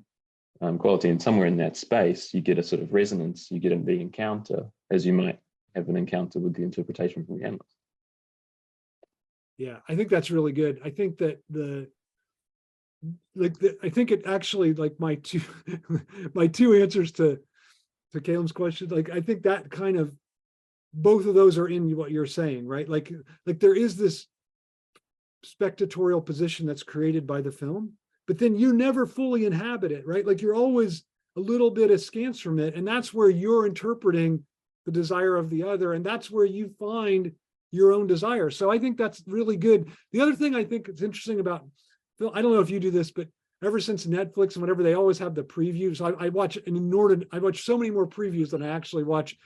quality, and somewhere in that space you get a sort of resonance, you get the encounter as you might have an encounter with the interpretation from the analyst. Yeah, I think that's really good. I think that I think it actually, like my two answers to Calum's question, like I think that kind of both of those are in what you're saying, right? Like there is this spectatorial position that's created by the film, but then you never fully inhabit it, right? Like you're always a little bit askance from it, and that's where you're interpreting the desire of the other, and that's where you find your own desire. So I think that's really good. The other thing I think is interesting about Phil, I don't know if you do this, but ever since Netflix and whatever, they always have the previews. I watch an inordinate, I watch so many more previews than I actually watch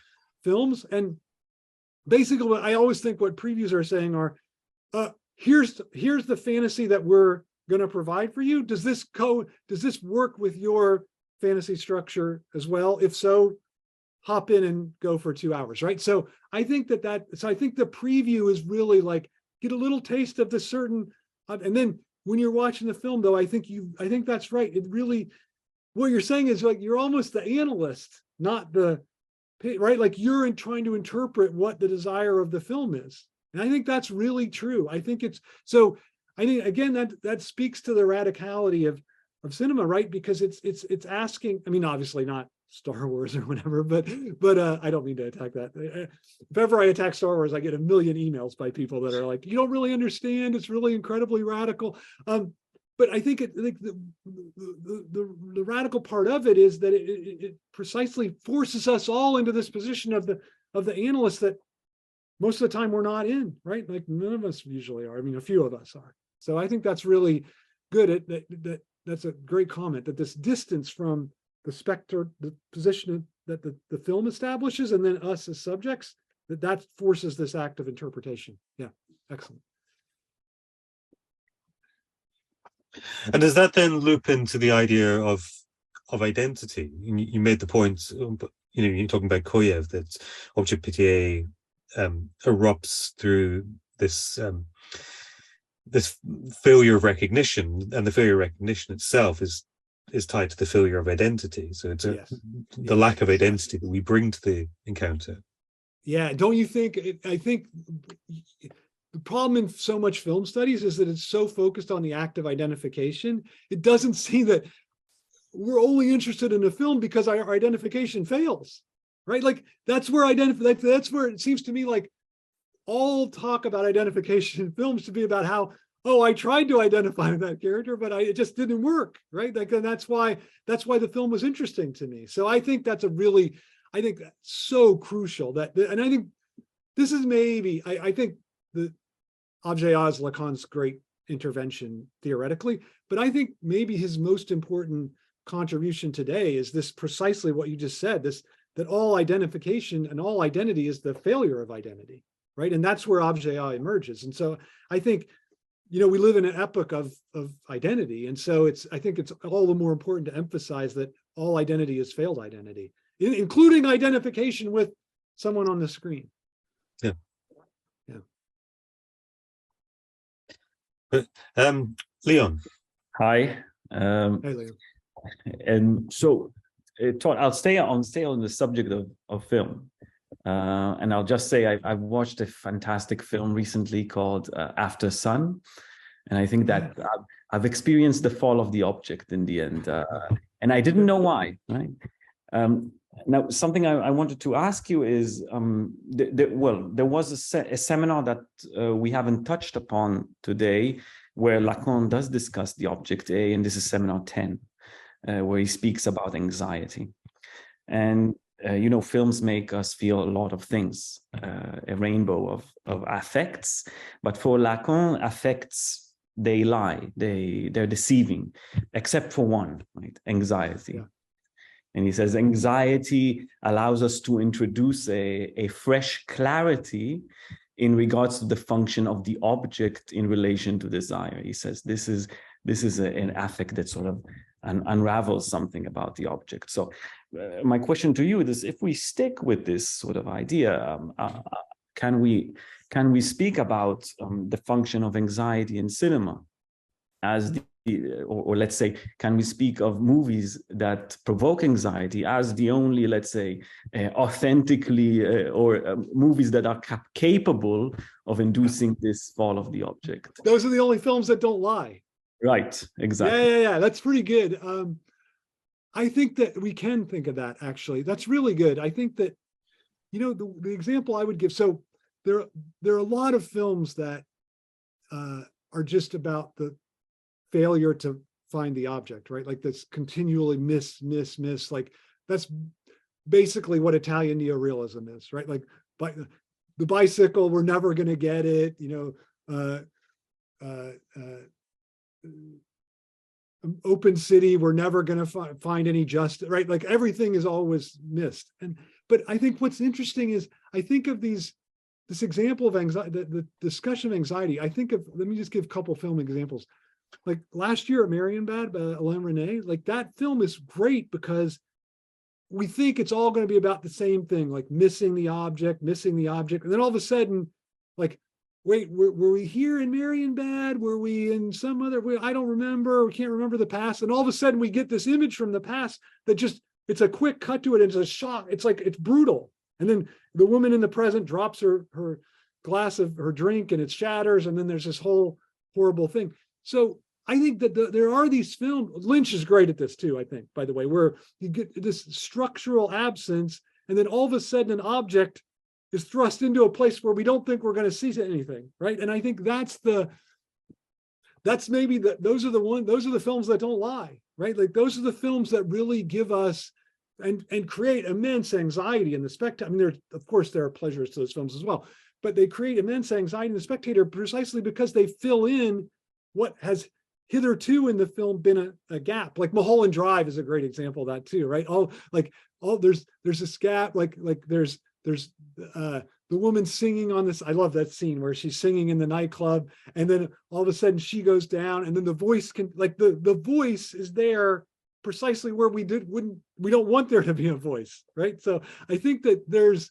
films. And basically what I always think what previews are saying are, here's the fantasy that we're going to provide for you. Does this work with your fantasy structure as well? If so, hop in and go for 2 hours, right? So I think so I think the preview is really like, get a little taste of the certain, and then when you're watching the film though, I think that's right. It really, what you're saying is like, you're almost the analyst, not the, right? Like you're trying to interpret what the desire of the film is. And I think that's really true. I think so I think again, that speaks to the radicality of cinema, right? Because it's asking, I mean, obviously not Star Wars or whatever, but I don't mean to attack that. If ever I attack Star Wars, I get a million emails by people that are like, you don't really understand, it's really incredibly radical. But I think the radical part of it is that it precisely forces us all into this position of the analyst that most of the time we're not in, right? Like none of us usually are. I mean, a few of us are. So I think that's really good. That's a great comment, that this distance from the specter, the position that the film establishes, and then us as subjects, that forces this act of interpretation. Yeah, excellent. And does that then loop into the idea of identity? You made the point, you're talking about Koyev, that Objet Pitié erupts through this this failure of recognition, and the failure of recognition itself is tied to the failure of identity. So it's the lack of identity that we bring to the encounter. Yeah, don't you think? I think the problem in so much film studies is that it's so focused on the act of identification. It doesn't see that we're only interested in a film because our identification fails, right? Like that's where that's where it seems to me like all talk about identification in films to be about how, oh, I tried to identify with that character, but it just didn't work, right? Like, and that's why the film was interesting to me. So I think that's I think that's so crucial and I think this is maybe, I think the Objet is Lacan's great intervention theoretically, but I think maybe his most important contribution today is this precisely what you just said, that all identification and all identity is the failure of identity, right? And that's where Objet emerges. And so I think, we live in an epoch of identity. And so I think it's all the more important to emphasize that all identity is failed identity, including identification with someone on the screen. Yeah. Leon. Hi. Hey, Leon. And so, Todd, I'll stay on the subject of film. And I'll just say I've watched a fantastic film recently called After Sun. And I think that I've experienced the fall of the object in the end. And I didn't know why, right? Now, something I wanted to ask you is, there was a seminar that we haven't touched upon today, where Lacan does discuss the object A, and this is seminar 10, where he speaks about anxiety. And, films make us feel a lot of things, a rainbow of affects, but for Lacan, affects, they lie, they're deceiving, except for one, right? Anxiety. Yeah. And he says anxiety allows us to introduce a fresh clarity in regards to the function of the object in relation to desire. He says this is an affect that sort of unravels something about the object. So my question to you is, if we stick with this sort of idea, can we speak about the function of anxiety in cinema as or let's say, can we speak of movies that provoke anxiety as the only, let's say, authentically or movies that are capable of inducing this fall of the object? Those are the only films that don't lie. Right, exactly. Yeah. That's pretty good. I think that we can think of that, actually. That's really good. I think that, the example I would give, so there are a lot of films that are just about the failure to find the object, right? Like this continually miss, like that's basically what Italian neorealism is, right? Like the bicycle, we're never going to get it, open city, we're never going to find any justice, right? Like everything is always missed. But I think what's interesting is I think of this example of anxiety, the discussion of anxiety. I think of, let me just give a couple film examples. Like last year at Marienbad by Alain René, like that film is great because we think it's all going to be about the same thing, like missing the object. And then all of a sudden, like, wait, were we here in Marienbad? Were we in some other, I don't remember, we can't remember the past. And all of a sudden we get this image from the past that just, it's a quick cut to it. And it's a shock. It's like, it's brutal. And then the woman in the present drops her glass of her drink and it shatters. And then there's this whole horrible thing. So I think that there are these films, Lynch is great at this too, I think, by the way, where you get this structural absence and then all of a sudden an object is thrust into a place where we don't think we're going to see anything, right? And I think those are the films that don't lie, right? Like those are the films that really give us and create immense anxiety in the spectator. I mean, of course there are pleasures to those films as well, but they create immense anxiety in the spectator precisely because they fill in what has hitherto in the film been a gap. Like Mulholland Drive is a great example of that too, right? There's this gap, like there's the woman singing on this. I love that scene where she's singing in the nightclub, and then all of a sudden she goes down, and then the voice the voice is there precisely where we don't want there to be a voice, right? So I think that there's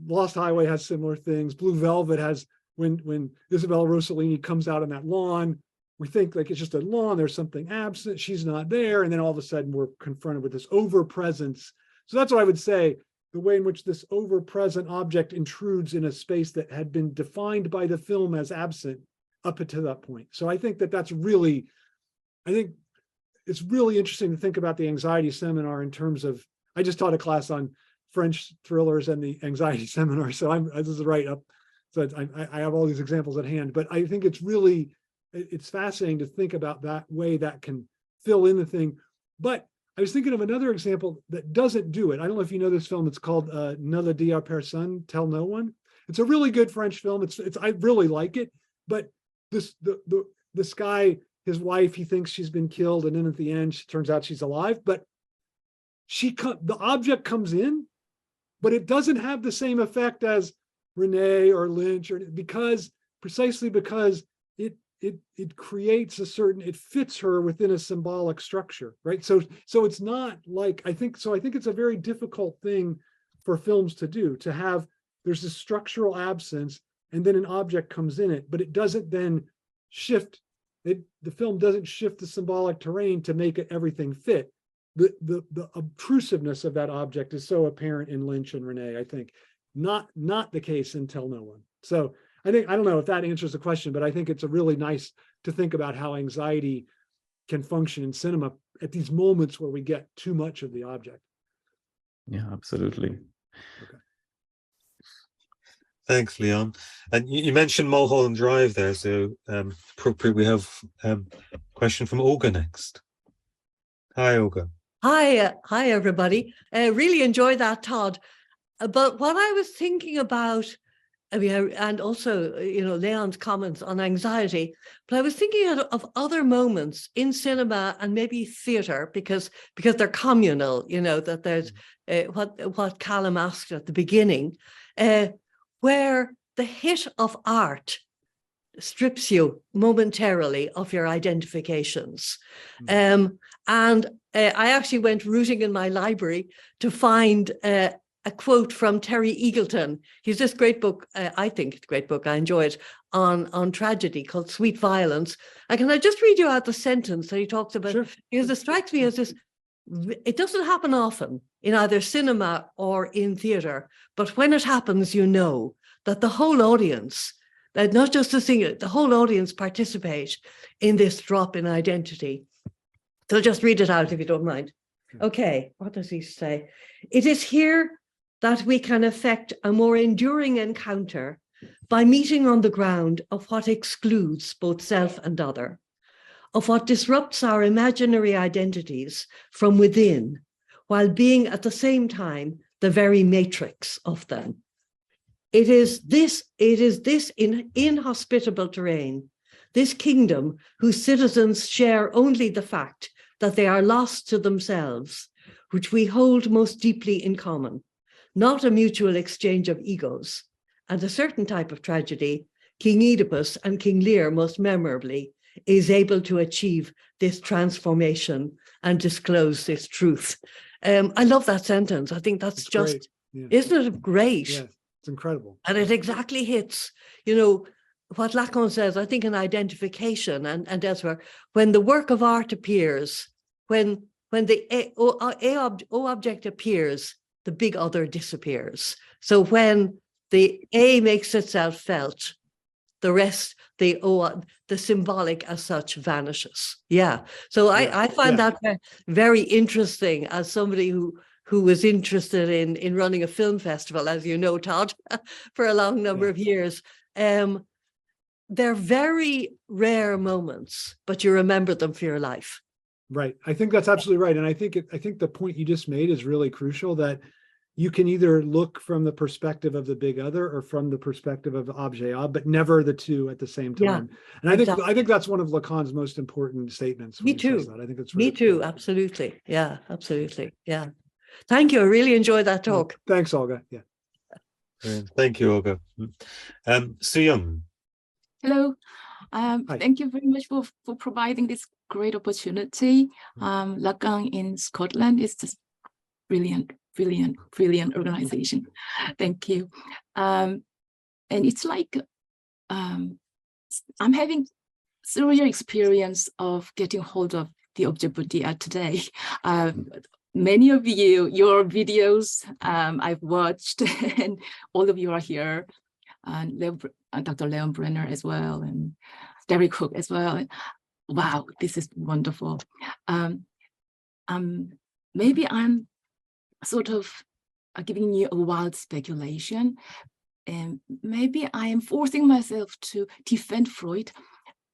Lost Highway has similar things. Blue Velvet has when Isabella Rossellini comes out on that lawn. We think like it's just a lawn, there's something absent, she's not there, and then all of a sudden we're confronted with this over-presence. So that's what I would say, the way in which this over-present object intrudes in a space that had been defined by the film as absent up until that point. So I think it's really interesting to think about the anxiety seminar in terms of, I just taught a class on French thrillers and the anxiety seminar, so this is right up, so I have all these examples at hand, but I think it's fascinating to think about that way that can fill in the thing. But I was thinking of another example that doesn't do it. I don't know if you know this film. It's called Ne le dis à personne, Tell No One. It's a really good French film. I really like it. But this guy, his wife, he thinks she's been killed, and then at the end, it turns out she's alive. But the object comes in, but it doesn't have the same effect as René or Lynch, precisely because it creates it fits her within a symbolic structure, right? So it's not like, I think it's a very difficult thing for films to do, to have, there's this structural absence and then an object comes in it, but it doesn't then shift, the film doesn't shift the symbolic terrain to make everything fit. the obtrusiveness of that object is so apparent in Lynch and Renee, I think. Not the case in Tell No One. So I don't know if that answers the question, but I think it's a really nice to think about how anxiety can function in cinema at these moments where we get too much of the object. Yeah, absolutely. Okay. Thanks, Leon. And you mentioned Mulholland Drive there, so appropriate. We have a question from Olga next. Hi, Olga. Hi, everybody. Really enjoyed that, Todd. But what I was thinking about, I mean, and also, Leon's comments on anxiety, but I was thinking of other moments in cinema and maybe theatre, because they're communal, that there's what Calum asked at the beginning, where the hit of art strips you momentarily of your identifications. And I actually went rooting in my library to find a quote from Terry Eagleton. He's this great book, I think it's a great book, I enjoy it, on tragedy called Sweet Violence. And can I just read you out the sentence that he talks about? Sure. Because it strikes me as this, it doesn't happen often in either cinema or in theatre, but when it happens, that the whole audience, that not just the singer, the whole audience participate in this drop in identity. So just read it out if you don't mind. Okay, what does he say? It is here that we can effect a more enduring encounter by meeting on the ground of what excludes both self and other, of what disrupts our imaginary identities from within, while being at the same time the very matrix of them. It is this inhospitable terrain, this kingdom whose citizens share only the fact that they are lost to themselves, which we hold most deeply in common, not a mutual exchange of egos. And a certain type of tragedy, King Oedipus and King Lear most memorably, is able to achieve this transformation and disclose this truth. I love that sentence. I think that's just, isn't it great? Yeah, it's incredible. And it exactly hits, what Lacan says, I think, in Identification and elsewhere, when the work of art appears, when the object appears, the big other disappears. So when the A makes itself felt, the rest, the symbolic as such vanishes. Yeah. So I find that very interesting as somebody who was interested in running a film festival, as you know, Todd, for a long number of years. They're very rare moments, but you remember them for your life. Right. I think that's absolutely right. And I think the point you just made is really crucial, that you can either look from the perspective of the big other or from the perspective of Objet, but never the two at the same time. Yeah, and I think that's one of Lacan's most important statements. Me too. I think that's really important. Absolutely. Yeah, absolutely. Yeah. Thank you. I really enjoyed that talk. Thanks, Olga. Yeah. Thank you, Olga. Soo-young. Hello. Thank you very much for providing this great opportunity. Lacan in Scotland is just brilliant organization. Thank you. And it's like I'm having surreal experience of getting hold of the Objet today. Many of you, your videos I've watched, and all of you are here, and Dr. Leon Brenner as well, and Derek Hook as well. Wow, this is wonderful. Maybe I'm sort of giving you a wild speculation, and maybe I am forcing myself to defend Freud,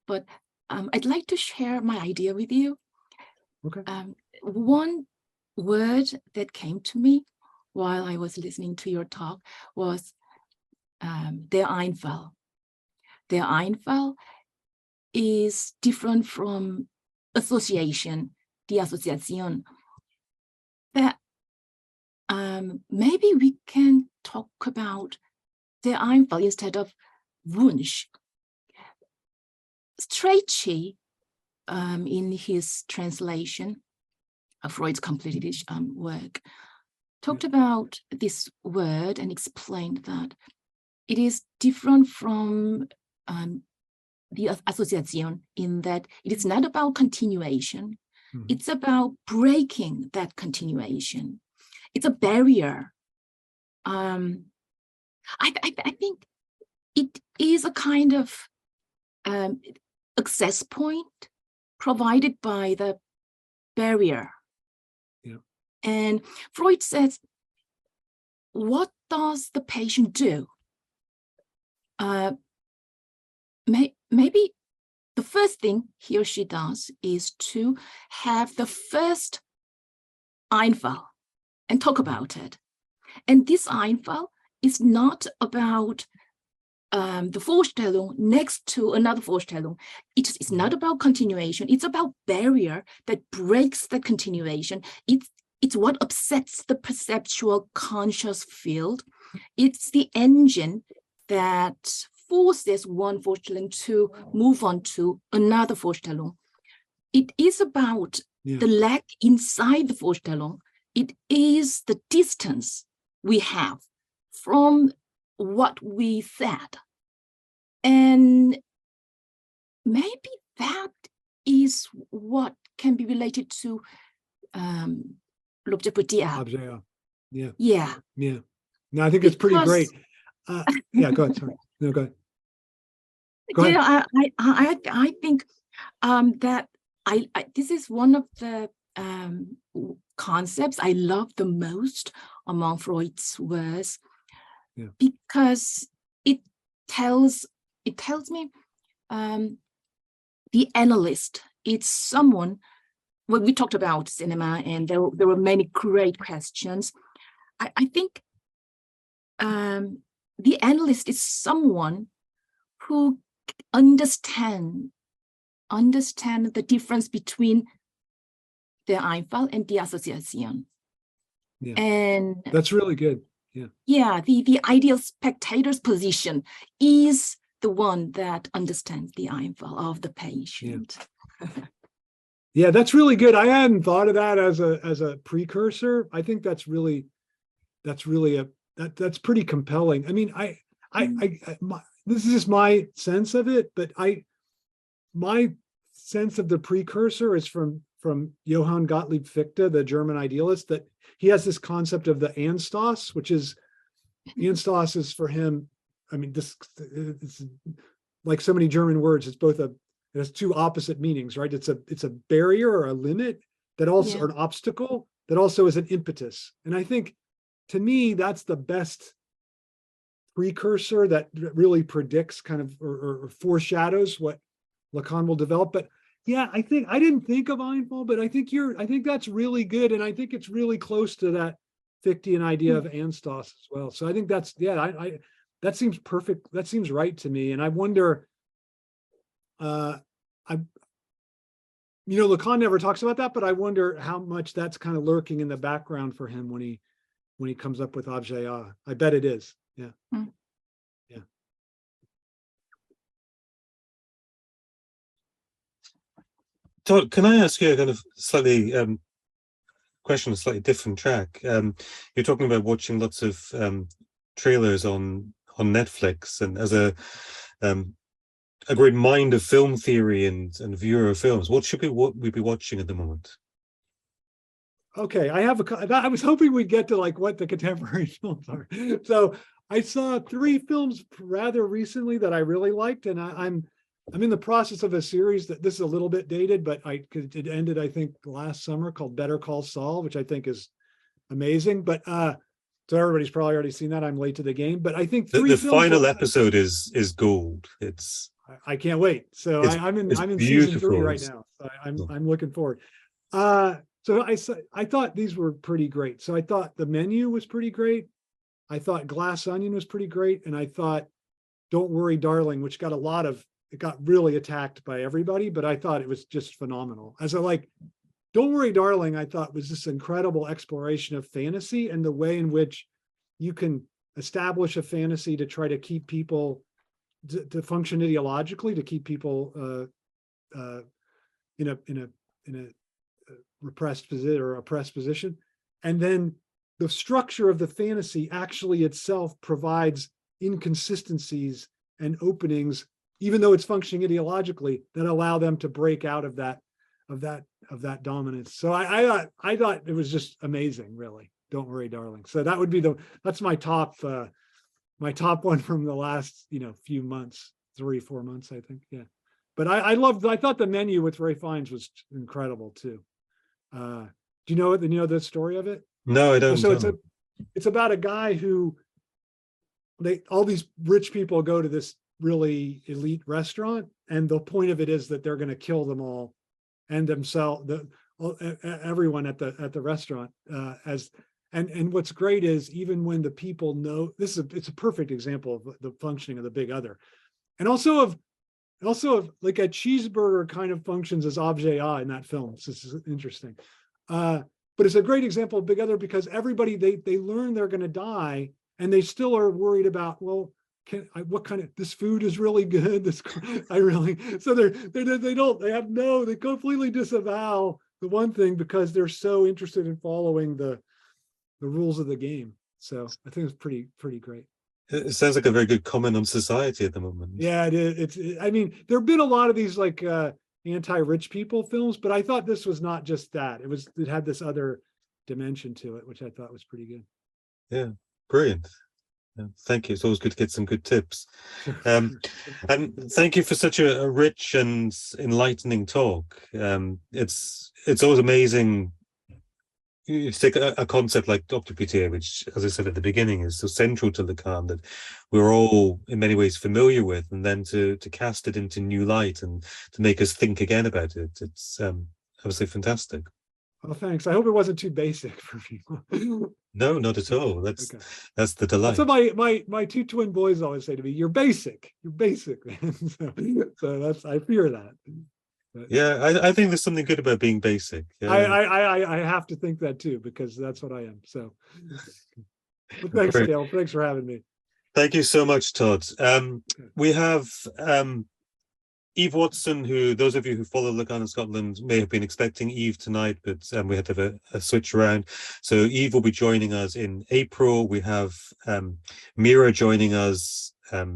but I'd like to share my idea with you. Okay. One word that came to me while I was listening to your talk was der Einfall. Der Einfall is different from association, die Assoziation. That maybe we can talk about der Einfall instead of Wunsch. Strachey, in his translation of Freud's completed work, talked about this word and explained that it is different from the association in that it is not about continuation, Mhm. It's about breaking that continuation. It's a barrier. I think it is a kind of access point provided by the barrier. Yeah. And Freud says, what does the patient do? Maybe the first thing he or she does is to have the first Einfall and talk about it. And this Einfall is not about the Vorstellung next to another Vorstellung. It's not about continuation. It's about barrier that breaks the continuation. It's what upsets the perceptual conscious field. It's the engine that forces one Vorstellung to move on to another Vorstellung. It is about the lag inside the Vorstellung. It is the distance we have from what we said. And maybe that is what can be related to l'objet Objet, yeah. Yeah. Yeah. No, I think it's pretty great. Yeah, go ahead. Sorry. No, go ahead. Go ahead. I think that this is one of the concepts I love the most among Freud's works, because it tells me the analyst, it's someone, when we talked about cinema and there were many great questions, I think the analyst is someone who understand the difference between the Einfall and the association. Yeah. And that's really good. Yeah. Yeah, the ideal spectator's position is the one that understands the Einfall of the patient. Yeah, that's really good. I hadn't thought of that as a precursor. I think that's pretty compelling. I mean, this is just my sense of it, but my sense of the precursor is from Johann Gottlieb Fichte, the German idealist, that he has this concept of the Anstoss, which is, Anstoss is for him, I mean, it's like so many German words, it's both it has two opposite meanings, right? It's a barrier or a limit that also, or an obstacle that also is an impetus. And I think, to me, that's the best precursor that really predicts kind of, or foreshadows what Lacan will develop. But yeah, I didn't think of Einfall, but I think that's really good. And I think it's really close to that Fichtean idea of Anstoss as well. So I think that's, that seems perfect. That seems right to me. And I wonder, Lacan never talks about that, but I wonder how much that's kind of lurking in the background for him when he comes up with Objet. I bet it is. Yeah. Yeah. Todd, can I ask you a kind of slightly question, a slightly different track? You're talking about watching lots of trailers on Netflix, and as a great mind of film theory and viewer of films, what we be watching at the moment? Okay, I was hoping we'd get to like what the contemporary films are. So I saw 3 films rather recently that I really liked, and I'm in the process of a series that this is a little bit dated, but it ended, I think, last summer, called Better Call Saul, which I think is amazing. But so everybody's probably already seen that. I'm late to the game, but I think the final episode is gold. I can't wait. So I'm in season 3 right now. So I'm looking forward. So I thought these were pretty great. So I thought The Menu was pretty great. I thought Glass Onion was pretty great, and I thought Don't Worry, Darling, which got it got really attacked by everybody, but I thought it was just phenomenal. Don't Worry, Darling, I thought was this incredible exploration of fantasy and the way in which you can establish a fantasy to try to keep people to function ideologically, to keep people in a repressed position or oppressed position. And then the structure of the fantasy actually itself provides inconsistencies and openings, even though it's functioning ideologically, that allow them to break out of that of that dominance. So I thought it was just amazing, really. Don't Worry, Darling. So that would be that's my top one from the last few months, 3-4 months, I think. Yeah. But I thought the menu with Ray Fiennes was incredible too. Do you know the story of it? No, I don't. So it's about a guy who all these rich people go to this really elite restaurant, and the point of it is that they're going to kill them all and themselves, everyone at the restaurant. And what's great is even when the people know it's a perfect example of the functioning of the big other, and also of like a cheeseburger kind of functions as objet in that film. So this is interesting. But it's a great example of big other because everybody, they learn they're going to die, and they still are worried about, well, what kind of, this food is really good. So they completely disavow the one thing because they're so interested in following the rules of the game. So I think it's pretty great. It sounds like a very good comment on society at the moment. Yeah, it is. I mean, there have been a lot of these like anti-rich people films, but I thought this was not just that. It had this other dimension to it, which I thought was pretty good. Yeah, brilliant. Thank you. It's always good to get some good tips. And thank you for such a rich and enlightening talk. It's always amazing. You take a concept like Objet, which, as I said at the beginning, is so central to Lacan that we're all in many ways familiar with, and then to cast it into new light and to make us think again about it. It's obviously fantastic. Well, thanks. I hope it wasn't too basic for people. No, not at all. That's the delight. That's what my two twin boys always say to me. You're basic. You're basic. so I fear that. But, yeah, I think there's something good about being basic. Yeah. I have to think that too, because that's what I am. So well, thanks, Calum. Thanks for having me. Thank you so much, Todd. We have Eve Watson, who those of you who follow Lacan in Scotland may have been expecting Eve tonight, but we had to have a switch around. So Eve will be joining us in April. We have Mira joining us at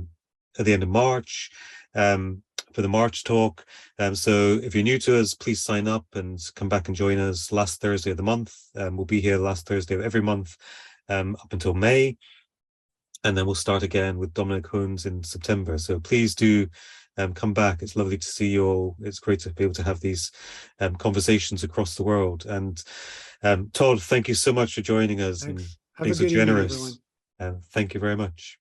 the end of March for the March talk. So if you're new to us, please sign up and come back and join us last Thursday of the month. We'll be here last Thursday of every month up until May. And then we'll start again with Dominic Holmes in September. So please do come back. It's lovely to see you all. It's great to be able to have these conversations across the world. And Todd, thank you so much for joining us. Thanks. And being so generous. Thank you very much.